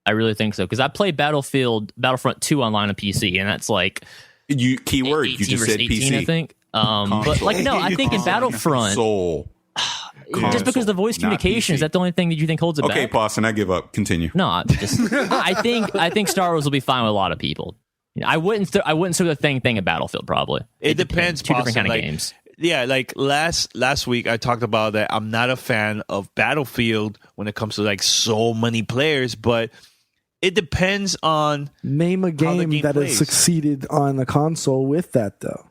I really think so, because I played Battlefront 2 online on PC, and that's like... Keyword, you just said 18, PC. I think. But I think in Battlefront... just because the voice communication, is that the only thing that you think holds it back? Okay, Boston, I give up. Continue. No, I think Star Wars will be fine with a lot of people. I wouldn't throw the thing at Battlefield probably. It depends. Two different kind of games. Yeah, like last week I talked about that I'm not a fan of Battlefield when it comes to like so many players, but it depends on name a game that has succeeded on the console with that though.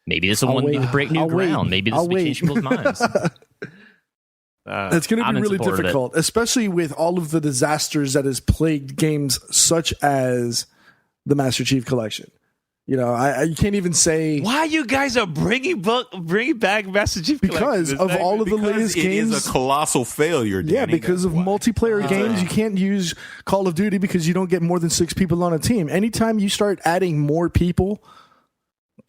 Maybe this is one to break new ground. Maybe this will change people's minds. It's going to be really difficult, especially with all of the disasters that has plagued games such as the Master Chief Collection. You know, you can't even say why you guys are bringing back Master Chief because of all of the latest games. It is a colossal failure, Danny. Yeah, because of multiplayer games, you can't use Call of Duty because you don't get more than 6 people on a team. Anytime you start adding more people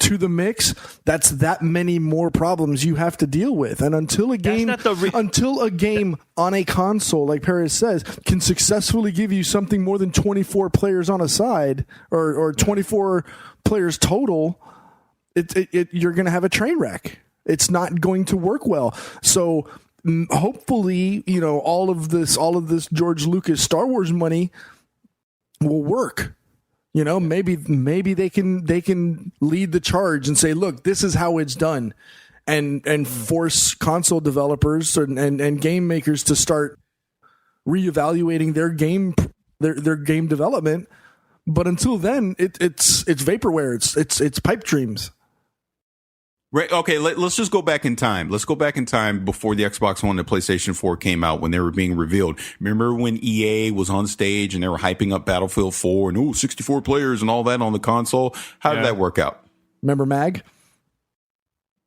to the mix, that's that many more problems you have to deal with. And until a game on a console, like Paris says, can successfully give you something more than 24 players on a side or 24 players total, you're going to have a train wreck. It's not going to work well. So hopefully, you know, all of this George Lucas Star Wars money will work. You know, maybe they can lead the charge and say, look, this is how it's done, and force console developers and game makers to start reevaluating their game development. But until then, it's vaporware. It's pipe dreams. Right. Okay. Let's just go back in time. Let's go back in time before the Xbox One and PlayStation 4 came out, when they were being revealed. Remember when EA was on stage and they were hyping up Battlefield 4 and 64 players and all that on the console? How did that work out? Remember Mag?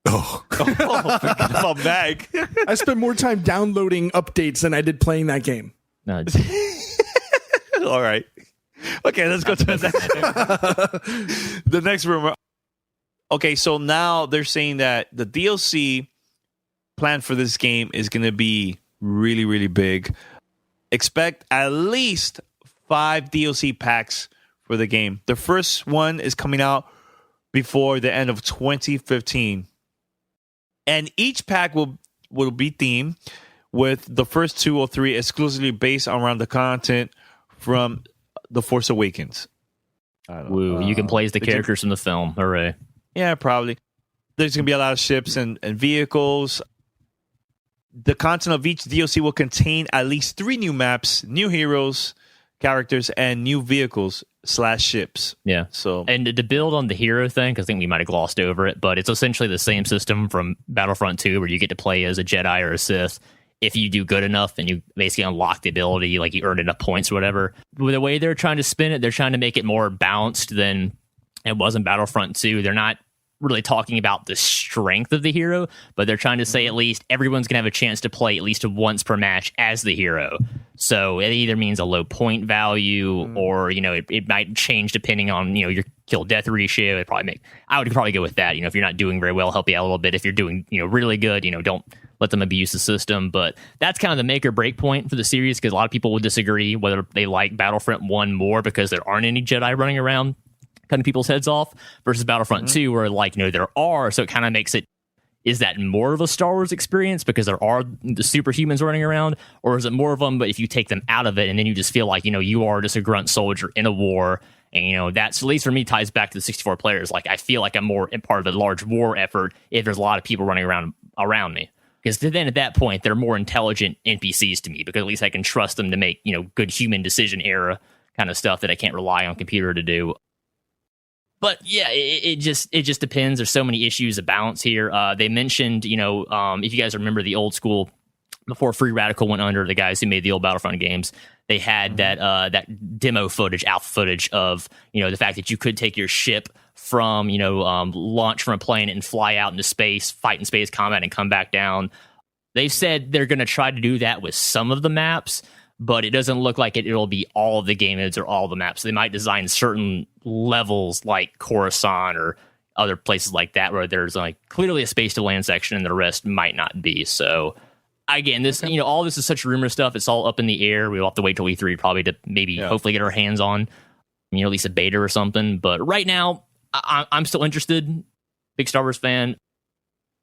Oh, forget about Mag. I spent more time downloading updates than I did playing that game. No, all right. Okay, let's go to the next rumor. Okay, so now they're saying that the DLC plan for this game is going to be really, really big. Expect at least 5 DLC packs for the game. The first one is coming out before the end of 2015. And each pack will be themed, with the first 2 or 3 exclusively based around the content from The Force Awakens. Woo, you can play as the characters from the film. Hooray. Yeah, probably. There's going to be a lot of ships and vehicles. The content of each DLC will contain at least 3 new maps, new heroes, characters, and new vehicles / ships. Yeah. So, and to build on the hero thing, because I think we might have glossed over it, but it's essentially the same system from Battlefront 2, where you get to play as a Jedi or a Sith. If you do good enough and you basically unlock the ability, like you earn enough points or whatever. The way they're trying to spin it, they're trying to make it more balanced than it was in Battlefront 2. They're not really talking about the strength of the hero, but they're trying to say at least everyone's going to have a chance to play at least once per match as the hero. So it either means a low point value or, you know, it might change depending on, you know, your kill death ratio. I would probably go with that. You know, if you're not doing very well, help you out a little bit. If you're doing, you know, really good, you know, don't let them abuse the system. But that's kind of the make or break point for the series, because a lot of people would disagree whether they like Battlefront 1 more because there aren't any Jedi running around cutting people's heads off, versus Battlefront 2, where, like, you know, there are. So it kind of makes it, is that more of a Star Wars experience because there are the superhumans running around, or is it more of them, but if you take them out of it and then you just feel like, you know, you are just a grunt soldier in a war? And, you know, that's, at least for me, ties back to the 64 players. Like, I feel like I'm more in part of a large war effort if there's a lot of people running around me. Because then at that point, they're more intelligent NPCs to me, because at least I can trust them to make, you know, good human decision era kind of stuff that I can't rely on computer to do. But yeah, it just depends. There's so many issues of balance here. They mentioned, you know, if you guys remember the old school, before Free Radical went under, the guys who made the old Battlefront games, they had that demo footage, alpha footage of, you know, the fact that you could take your ship from, you know, launch from a plane and fly out into space, fight in space combat, and come back down. They've said they're going to try to do that with some of the maps, but it doesn't look like it'll be all of the game modes or all of the maps. They might design certain levels like Coruscant or other places like that, where there's like clearly a space to land section and the rest might not be. So again, this, you know, all this is such rumor stuff. It's all up in the air. We'll have to wait till E3 probably to maybe hopefully get our hands on, you know, at least a beta or something. But right now, I'm still interested. Big Star Wars fan.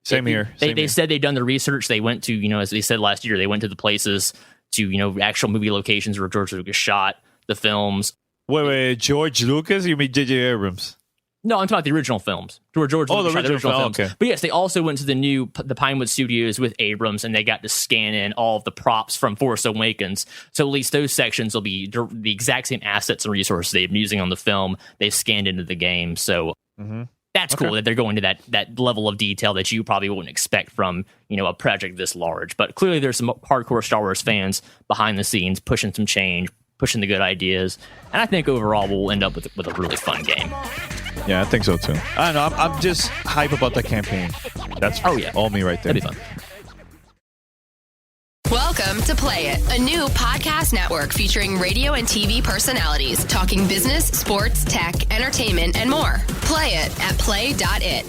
Same here. They said they've done the research. They went to, you know, as they said last year, they went to the places, to, you know, actual movie locations where George Lucas shot the films. Wait, George Lucas? You mean J.J. Abrams? No, I'm talking about the original films. George Lucas shot the original films. Okay. But yes, they also went to the Pinewood Studios with Abrams, and they got to scan in all of the props from Force Awakens. So at least those sections will be the exact same assets and resources they've been using on the film. They've scanned into the game. So That's cool that they're going to that level of detail that you probably wouldn't expect from, a project this large. But clearly there's some hardcore Star Wars fans behind the scenes pushing some change, pushing the good ideas. And I think overall we'll end up with a really fun game. Yeah, I think so too. I don't know. I'm just hype about the campaign. That's all me right there. That'd be fun. Welcome to Play.It, a new podcast network featuring radio and TV personalities talking business, sports, tech, entertainment, and more. Play it at Play.It.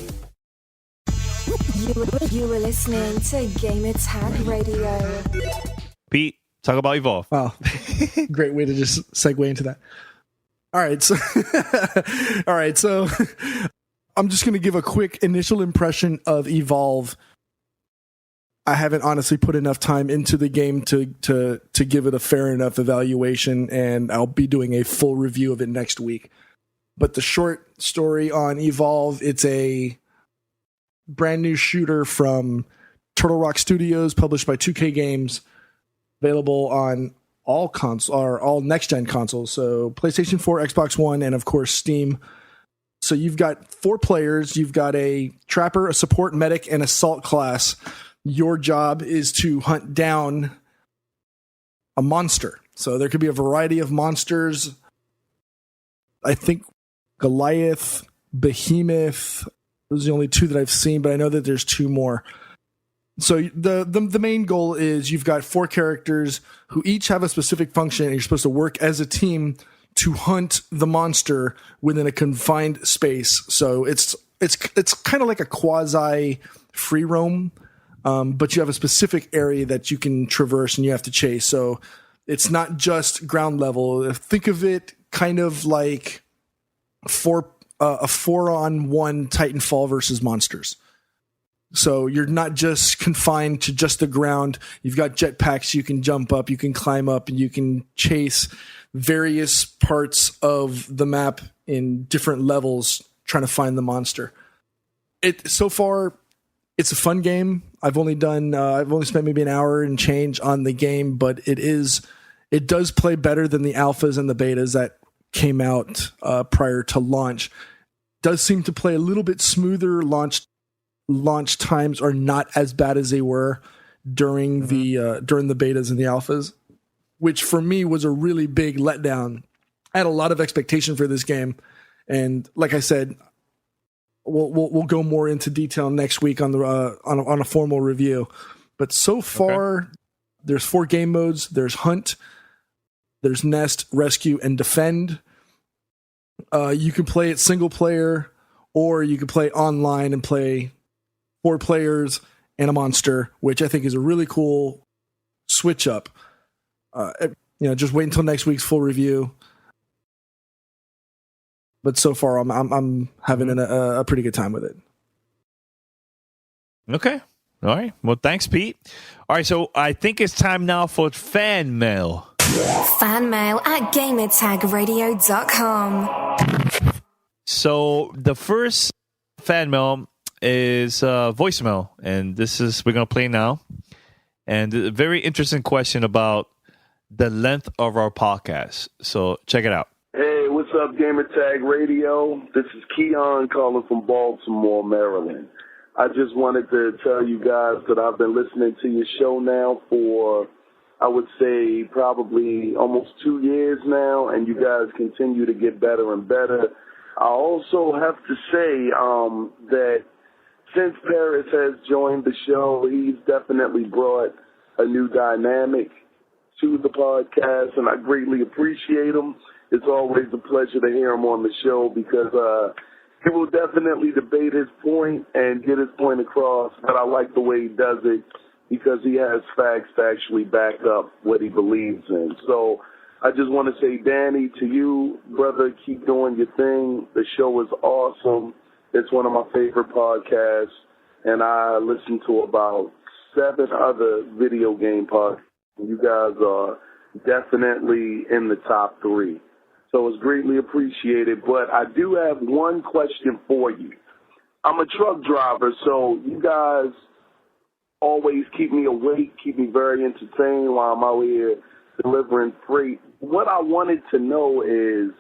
You were listening to Gamertag Radio. Pete, talk about Evolve. Wow. Great way to just segue into that. All right. So I'm just going to give a quick initial impression of Evolve. I haven't honestly put enough time into the game to give it a fair enough evaluation, and I'll be doing a full review of it next week. But the short story on Evolve, it's a brand new shooter from Turtle Rock Studios, published by 2K Games, available on all next-gen consoles, so PlayStation 4, Xbox One, and of course Steam. So you've got 4 players. You've got a trapper, a support, medic, and assault class. Your job is to hunt down a monster. So there could be a variety of monsters. I think Goliath, Behemoth, those are the only 2 that I've seen, but I know that there's 2 more. So the main goal is you've got 4 characters who each have a specific function, and you're supposed to work as a team to hunt the monster within a confined space. So it's kind of like a quasi free roam. But you have a specific area that you can traverse and you have to chase. So it's not just ground level. Think of it kind of like a 4-on-1 Titanfall versus monsters. So you're not just confined to just the ground. You've got jetpacks. You can jump up, you can climb up, and you can chase various parts of the map in different levels trying to find the monster. So far, it's a fun game. I've only spent maybe an hour and change on the game, but it does play better than the alphas and the betas that came out prior to launch. Does seem to play a little bit smoother. Launch times are not as bad as they were during the betas and the alphas, which for me was a really big letdown. I had a lot of expectation for this game, and like I said, we'll go more into detail next week on a formal review. But so far, there's 4 game modes. There's Hunt, there's Nest, Rescue, and Defend. You can play it single player, or you can play online and play 4 players and a monster, which I think is a really cool switch up. Just wait until next week's full review. But so far, I'm having a pretty good time with it. Okay. All right. Well, thanks, Pete. All right. So I think it's time now for fan mail. Fan mail at gamertagradio.com. So the first fan mail is voicemail, and we're going to play now. And a very interesting question about the length of our podcast. So check it out. Hey, what's up, Gamertag Radio? This is Keon calling from Baltimore, Maryland. I just wanted to tell you guys that I've been listening to your show now for, I would say, probably almost 2 years now, and you guys continue to get better and better. I also have to say that since Paris has joined the show, he's definitely brought a new dynamic to the podcast, and I greatly appreciate him. It's always a pleasure to hear him on the show because he will definitely debate his point and get his point across, but I like the way he does it because he has facts to actually back up what he believes in. So I just want to say, Danny, to you, brother, keep doing your thing. The show is awesome. It's one of my favorite podcasts, and I listen to about 7 other video game podcasts. You guys are definitely in the top 3. So it's greatly appreciated. But I do have one question for you. I'm a truck driver, so you guys always keep me awake, keep me very entertained while I'm out here delivering freight. What I wanted to know is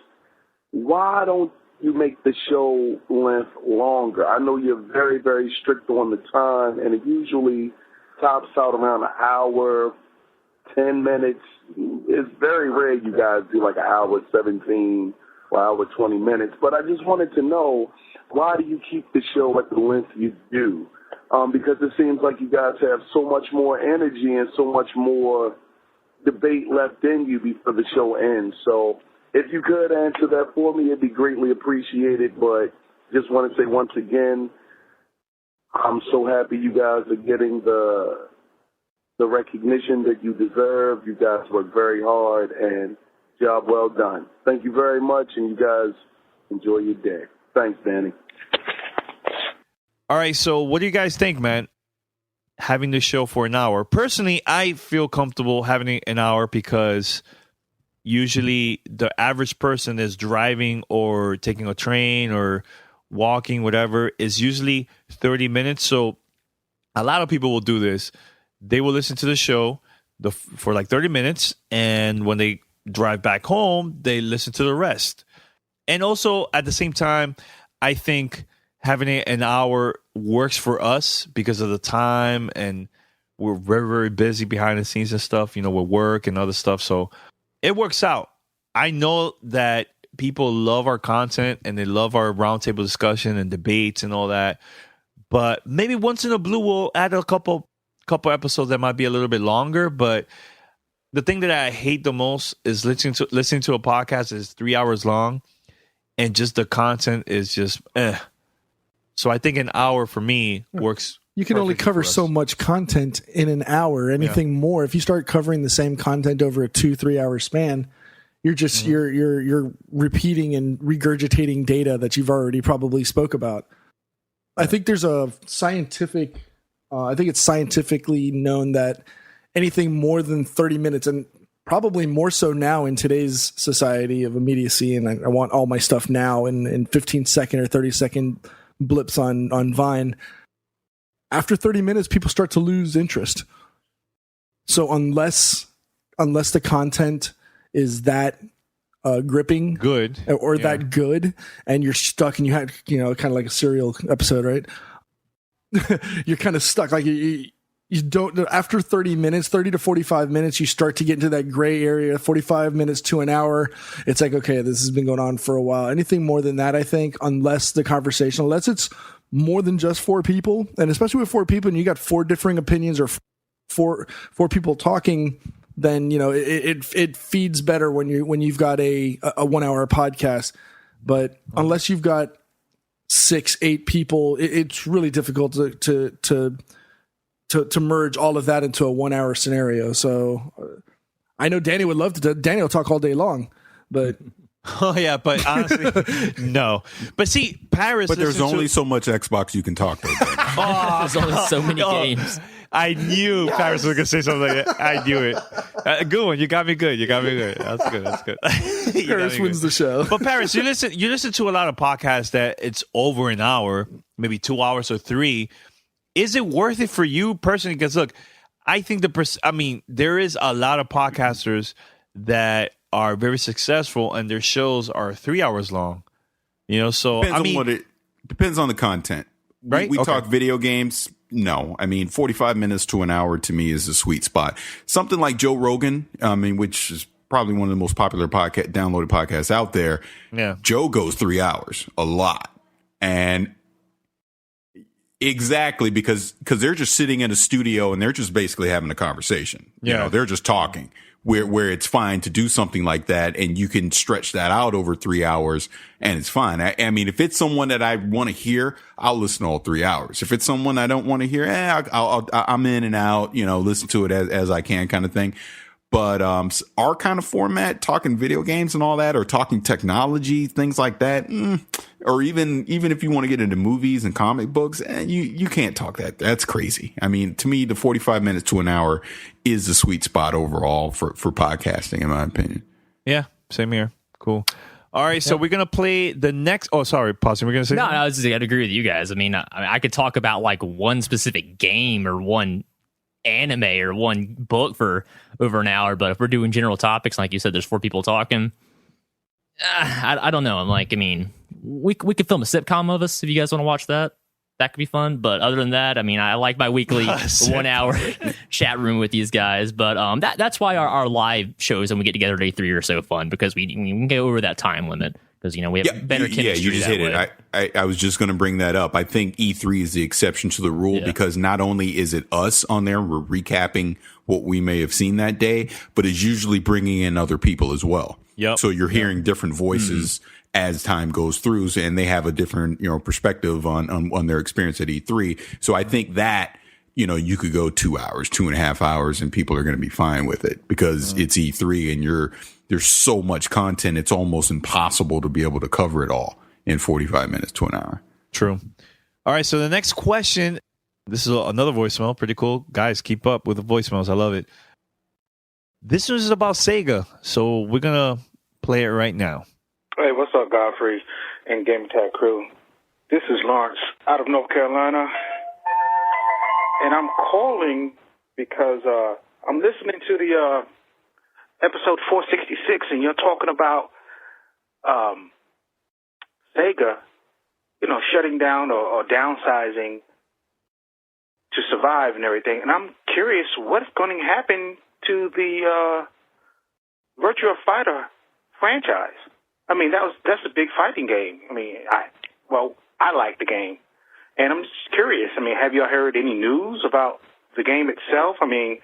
why don't you make the show length longer? I know you're very, very strict on the time, and it usually tops out around an hour, 10 minutes. It's very rare you guys do like an hour 17 or hour 20 minutes. But I just wanted to know, why do you keep the show at the length you do? Because it seems like you guys have so much more energy and so much more debate left in you before the show ends. So if you could answer that for me, it'd be greatly appreciated. But just want to say once again, I'm so happy you guys are getting the recognition that you deserve. You guys work very hard, and job well done. Thank you very much, and you guys enjoy your day. Thanks, Danny. All right, so what do you guys think, man? Having the show for an hour. Personally, I feel comfortable having it an hour because usually the average person is driving or taking a train or walking, whatever, is usually 30 minutes. So a lot of people will do this. They will listen to the show for like 30 minutes, and when they drive back home, they listen to the rest. And also, at the same time, I think having it an hour works for us because of the time, and we're very, very busy behind the scenes and stuff, with work and other stuff. So it works out. I know that people love our content and they love our roundtable discussion and debates and all that. But maybe once in a blue, we'll add a couple episodes that might be a little bit longer. But the thing that I hate the most is listening to a podcast that is 3 hours long and just the content is just So I think an hour for me works. You can only cover so much content in an hour. Anything more, if you start covering the same content over a 2-3 hour span, you're just you're repeating and regurgitating data that you've already probably spoke about. I think there's a scientific. I think it's scientifically known that anything more than 30 minutes, and probably more so now in today's society of immediacy, and I want all my stuff now in 15-second or 30-second blips on Vine. After 30 minutes, people start to lose interest. So unless the content is that gripping, good, or that good, and you're stuck, and you had kind of like a serial episode, right? You're kind of stuck. Like you don't. After 30 to 45 minutes, you start to get into that gray area. 45 minutes to an hour, it's like, okay, this has been going on for a while. Anything more than that, I think, unless it's more than just 4 people, and especially with 4 people, and you got 4 differing opinions or four people talking, then it feeds better when you've got a 1 hour podcast. But unless you've got 6-8 people, it's really difficult to merge all of that into a 1 hour scenario. So I know Danny would love to. Danny will talk all day long, but. Oh yeah, but honestly, no. But see, Paris. But there's only so much Xbox you can talk to. There's only so many games. I knew Paris was gonna say something like that. I knew it. Good one. You got me good. That's good. Paris wins the show. But Paris, you listen to a lot of podcasts that it's over an hour, maybe 2 hours or 3. Is it worth it for you personally? Because look, I think there is a lot of podcasters that are very successful and their shows are 3 hours long. So depends on the content. Right? We talk video games. No, 45 minutes to an hour to me is a sweet spot. Something like Joe Rogan, which is probably one of the most popular downloaded podcasts out there. Yeah. Joe goes 3 hours a lot. And exactly because they're just sitting in a studio and they're just basically having a conversation. Yeah. They're just talking. Where it's fine to do something like that, and you can stretch that out over 3 hours, and it's fine. If it's someone that I want to hear, I'll listen to all 3 hours. If it's someone I don't want to hear, I'm in and out, listen to it as I can, kind of thing. But our kind of format, talking video games and all that, or talking technology, things like that, or even if you want to get into movies and comic books, you can't talk that. That's crazy. To me, the 45 minutes to an hour is the sweet spot overall for podcasting, in my opinion. Yeah, same here. Cool. All right, so we're gonna play the next. Oh, sorry, Possum. We're gonna say I'd agree with you guys. I could talk about like one specific game or one anime or one book for over an hour, but if we're doing general topics, like you said, there's 4 people talking. I don't know. we could film a sitcom of us if you guys want to watch that. That could be fun. But other than that, I mean, I like my weekly 1 hour chat room with these guys. But that's why our live shows when we get together at E3 are so fun, because we can go over that time limit. Because, we have better chemistry. Yeah, you just hit it. I was just going to bring that up. I think E3 is the exception to the rule because not only is it us on there, we're recapping what we may have seen that day, but it's usually bringing in other people as well. Yep. So you're hearing different voices as time goes through, and they have a different, perspective on their experience at E3. So I think that, you could go 2 hours, 2.5 hours, and people are going to be fine with it because it's E3 and there's so much content. It's almost impossible to be able to cover it all in 45 minutes to an hour. True. All right. So the next question, this is another voicemail. Pretty cool. Guys, keep up with the voicemails. I love it. This is about Sega. So we're going to play it right now. Hey, what's up, Godfrey and Gamertag crew? This is Lawrence out of North Carolina. And I'm calling because I'm listening to the episode 466, and you're talking about Sega, shutting down or downsizing to survive and everything. And I'm curious what's going to happen to the Virtua Fighter franchise. I mean, that's a big fighting game. I mean, I like the game. And I'm just curious. I mean, have y'all heard any news about the game itself? I mean,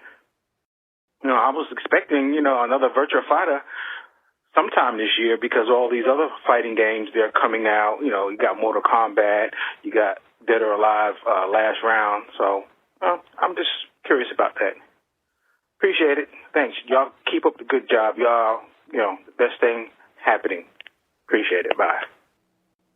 I was expecting, another Virtua Fighter sometime this year because all these other fighting games, they're coming out. You got Mortal Kombat, you got Dead or Alive, Last Round. So I'm just curious about that. Appreciate it. Thanks. Y'all keep up the good job. Y'all, the best thing happening. Appreciate it. Bye.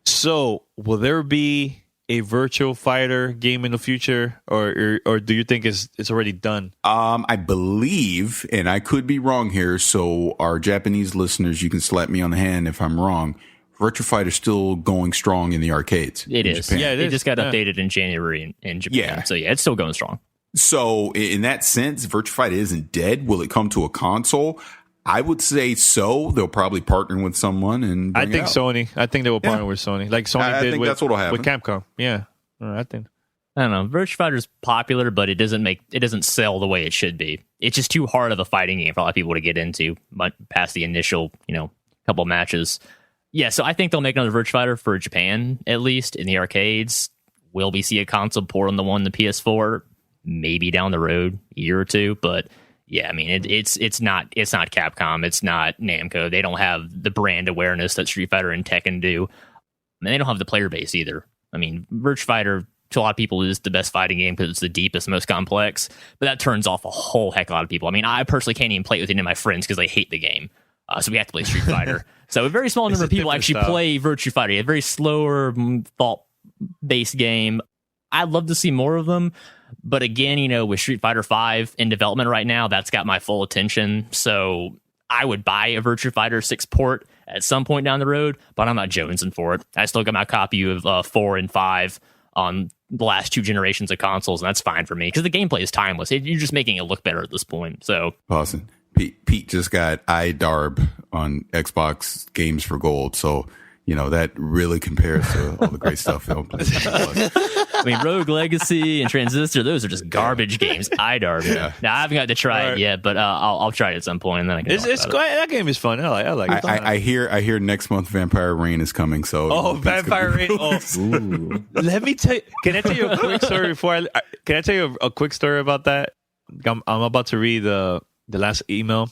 So will there be a Virtua Fighter game in the future, or do you think it's already done? I believe, and I could be wrong here, so our Japanese listeners, you can slap me on the hand if I'm wrong. Virtua Fighter's still going strong in the arcades. It is. Japan. Yeah, it just got updated in January in Japan. Yeah. So it's still going strong. So in that sense, Virtua Fighter isn't dead. Will it come to a console? I would say so. They'll probably partner with someone, and I think Sony. I think they will partner with Sony, like Sony did with Capcom. Yeah, I think. I don't know. Virtua Fighter's popular, but it doesn't sell the way it should be. It's just too hard of a fighting game for a lot of people to get into, past the initial, couple matches. Yeah, so I think they'll make another Virtua Fighter for Japan, at least in the arcades. Will we see a console port on the PS4? Maybe down the road, a year or two, but. Yeah, I mean it's not Capcom, it's not Namco. They don't have the brand awareness that Street Fighter and Tekken do, and they don't have the player base either. I mean, Virtua Fighter to a lot of people is the best fighting game because it's the deepest, most complex, but that turns off a whole heck of a lot of people. I mean, I personally can't even play it with any of my friends because they hate the game, so we have to play Street Fighter. So a very small number of people actually play Virtua Fighter. A very slower, thought-based game. I'd love to see more of them. But again, with Street Fighter V in development right now, that's got my full attention. So I would buy a Virtua Fighter 6 port at some point down the road, but I'm not jonesing for it. I still got my copy of 4 and 5 on the last 2 generations of consoles, and that's fine for me because the gameplay is timeless. You're just making it look better at this point. So awesome. Pete just got iDarb on Xbox Games for Gold, so that really compares to all the great stuff on PlayStation Plus. I mean, Rogue Legacy and Transistor, those are just garbage games. iDarb. Yeah. Now, I haven't got to try it yet, but I'll try it at some point, and then I can that game is fun. I like it. I hear next month Vampire Rain is coming, so Vampire Rain. Let me tell you. Can I tell you a quick story can I tell you a quick story about that? I'm about to read the last email,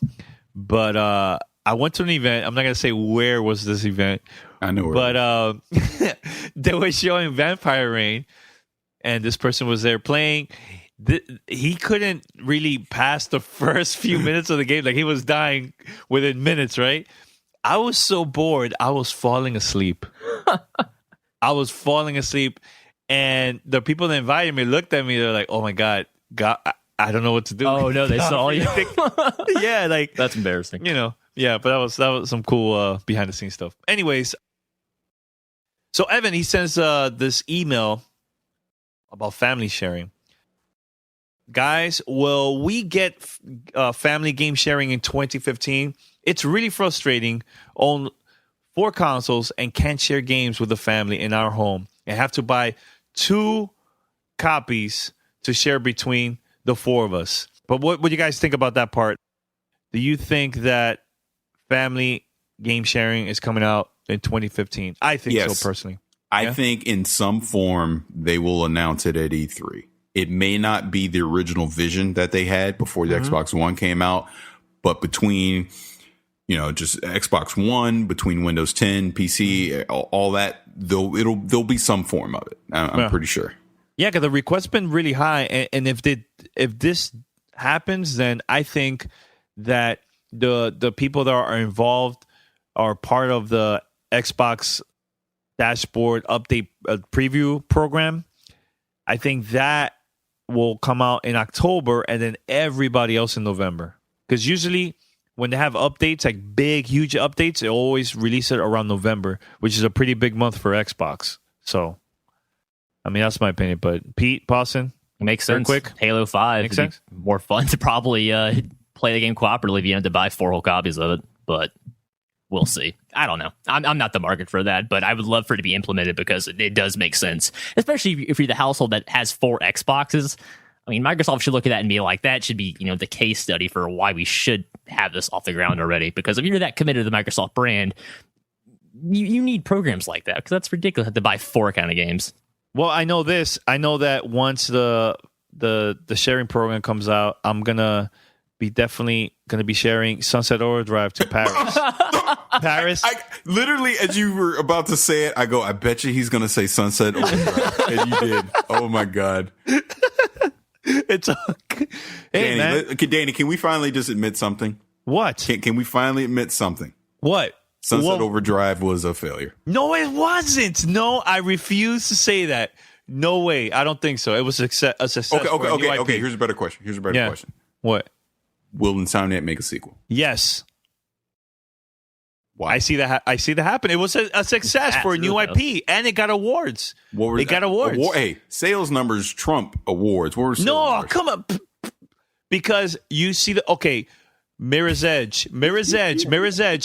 but I went to an event. I'm not going to say where was this event. I know where. But they were showing Vampire Rain, and this person was there playing. He couldn't really pass the first few minutes of the game. Like, he was dying within minutes, right? I was so bored, I was falling asleep. And the people that invited me looked at me. They're like, oh, my God, I don't know what to do. Oh, no, they saw you. Yeah, like. That's embarrassing. Yeah, but that was some cool behind the scenes stuff. Anyways, so Evan, he sends this email about family sharing. Guys, will we get family game sharing in 2015? It's really frustrating 4 consoles and can't share games with the family in our home and have to buy 2 copies to share between the 4 of us. But what do you guys think about that part? Do you think that family game sharing is coming out in 2015? I think so, personally. I think in some form they will announce it at E3. It may not be the original vision that they had before the Xbox One came out, but between, just Xbox One, between Windows 10, PC, all that, there'll be some form of it. I'm pretty sure. Yeah, because the request's been really high, and if this happens, then I think that the people that are involved are part of the Xbox dashboard update preview program. I think that will come out in October, and then everybody else in November. Because usually when they have updates, like big, huge updates, they always release it around November, which is a pretty big month for Xbox. So, I mean, that's my opinion. But Pete, Boston, makes sense. Quick, Halo 5 makes sense. More fun to probably play the game cooperatively if you have to buy 4 whole copies of it. But we'll see. I don't know. I'm not the market for that, but I would love for it to be implemented because it does make sense, especially if you're the household that has 4 Xboxes. I mean, Microsoft should look at that and be like, that should be, the case study for why we should have this off the ground already. Because if you're that committed to the Microsoft brand, you need programs like that, because that's ridiculous to have to buy 4 kind of games. Well, I know this. I know that once the sharing program comes out, I'm definitely gonna be sharing Sunset Overdrive to Paris. Paris. Literally, as you were about to say it, I go, I bet you he's gonna say Sunset Overdrive, and you did. Oh my god. It's hey, Danny, can we finally just admit something? What? Can we finally admit something? What? Sunset Overdrive was a failure. No, it wasn't. No, I refuse to say that. No way. I don't think so. It was a success. Okay. Here's a better question. Question. What? Will Insomniac make a sequel? Yes. Why? I see that happen. It was a success for a new IP, and it got awards. It got awards. Hey, sales numbers trump awards. What were sales numbers? Come on. Because you see Mirror's Edge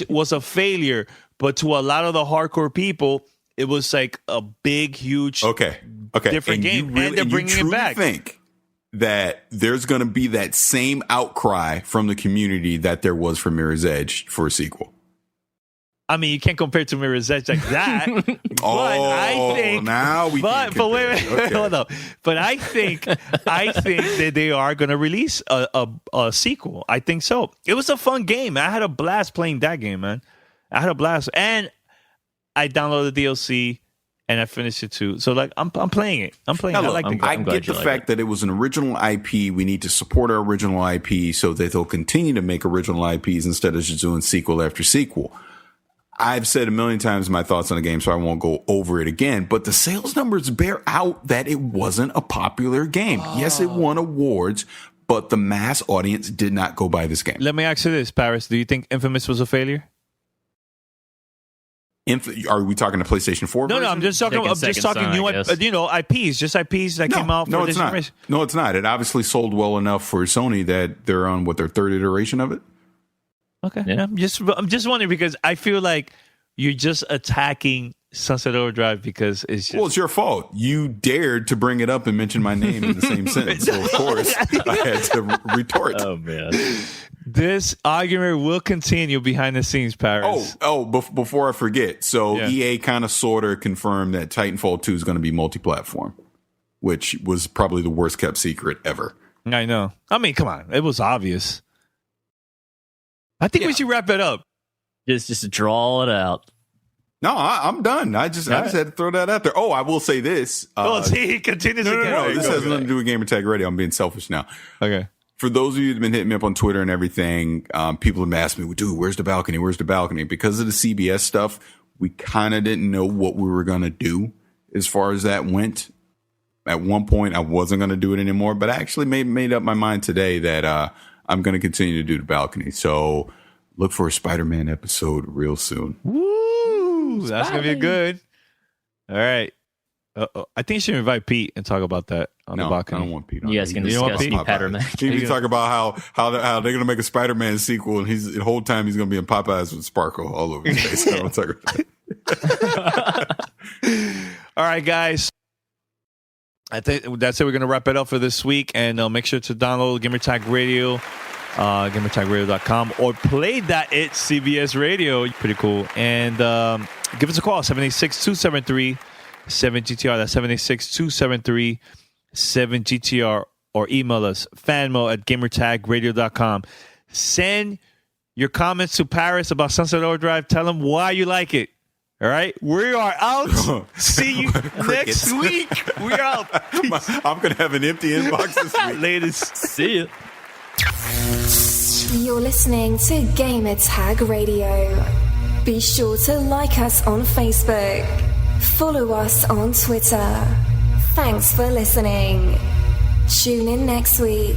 was a failure, but to a lot of the hardcore people, it was like a big, huge, different game, and they're bringing it back. Think that there's going to be that same outcry from the community that there was for Mirror's Edge for a sequel? I mean, you can't compare it to Mirror's Edge like that. Now we can. But wait, hold on. But I think that they are going to release a sequel. I think so. It was a fun game. I had a blast playing that game, man. I had a blast, and I downloaded the DLC and I finished it too. So I'm playing it. I like the game. I get the fact that it was an original IP. We need to support our original IP so that they'll continue to make original IPs instead of just doing sequel after sequel. I've said a million times my thoughts on the game, so I won't go over it again. But the sales numbers bear out that it wasn't a popular game. Yes, it won awards, but the mass audience did not go buy this game. Let me ask you this, Paris. Do you think Infamous was a failure? Are we talking a PlayStation 4 version? No, I'm just talking new, IPs, just IPs that came out for this generation. No, it's not. It obviously sold well enough for Sony that they're on their 3rd iteration of it. Okay. Yeah. I'm just wondering, because I feel like you're just attacking Sunset Overdrive because it's just... Well, it's your fault. You dared to bring it up and mention my name in the same sentence. So, of course, I had to retort. Oh, man. This argument will continue behind the scenes, Paris. Before I forget. So, EA kind of sort of confirmed that Titanfall 2 is going to be multi-platform, which was probably the worst kept secret ever. I know. I mean, come on. It was obvious. I think we should wrap it up. Just draw it out. No, I'm done. I just had to throw that out there. Oh, I will say this. He continues again. No. This has nothing to do with Gamertag Radio. I'm being selfish now. Okay. For those of you who've been hitting me up on Twitter and everything, people have asked me, dude, where's the balcony? Where's the balcony? Because of the CBS stuff, we kind of didn't know what we were going to do as far as that went. At one point, I wasn't going to do it anymore, but I actually made up my mind today that I'm going to continue to do the balcony. So look for a Spider-Man episode real soon. Woo! That's going to be good. All right. I think you should invite Pete and talk about that on the balcony. I don't want Pete on. You guys can discuss Pete Patterman. Maybe talk about how they're going to make a Spider-Man sequel, and the whole time he's going to be in Popeyes with Sparkle all over his face. I don't talk about that. All right, guys. I think that's it. We're going to wrap it up for this week, and make sure to download Gamertag Radio, gamertagradio.com, or Play.It CBS Radio. Pretty cool. And give us a call, 786-273-7GTR. That's 786-273-7GTR, or email us, fanmo@gamertagradio.com. Send your comments to Paris about Sunset Overdrive. Tell them why you like it. All right, we are out. See you next week. We're out. I'm going to have an empty inbox this week. Ladies, see ya. You're listening to Gamertag Radio. Be sure to like us on Facebook. Follow us on Twitter. Thanks for listening. Tune in next week.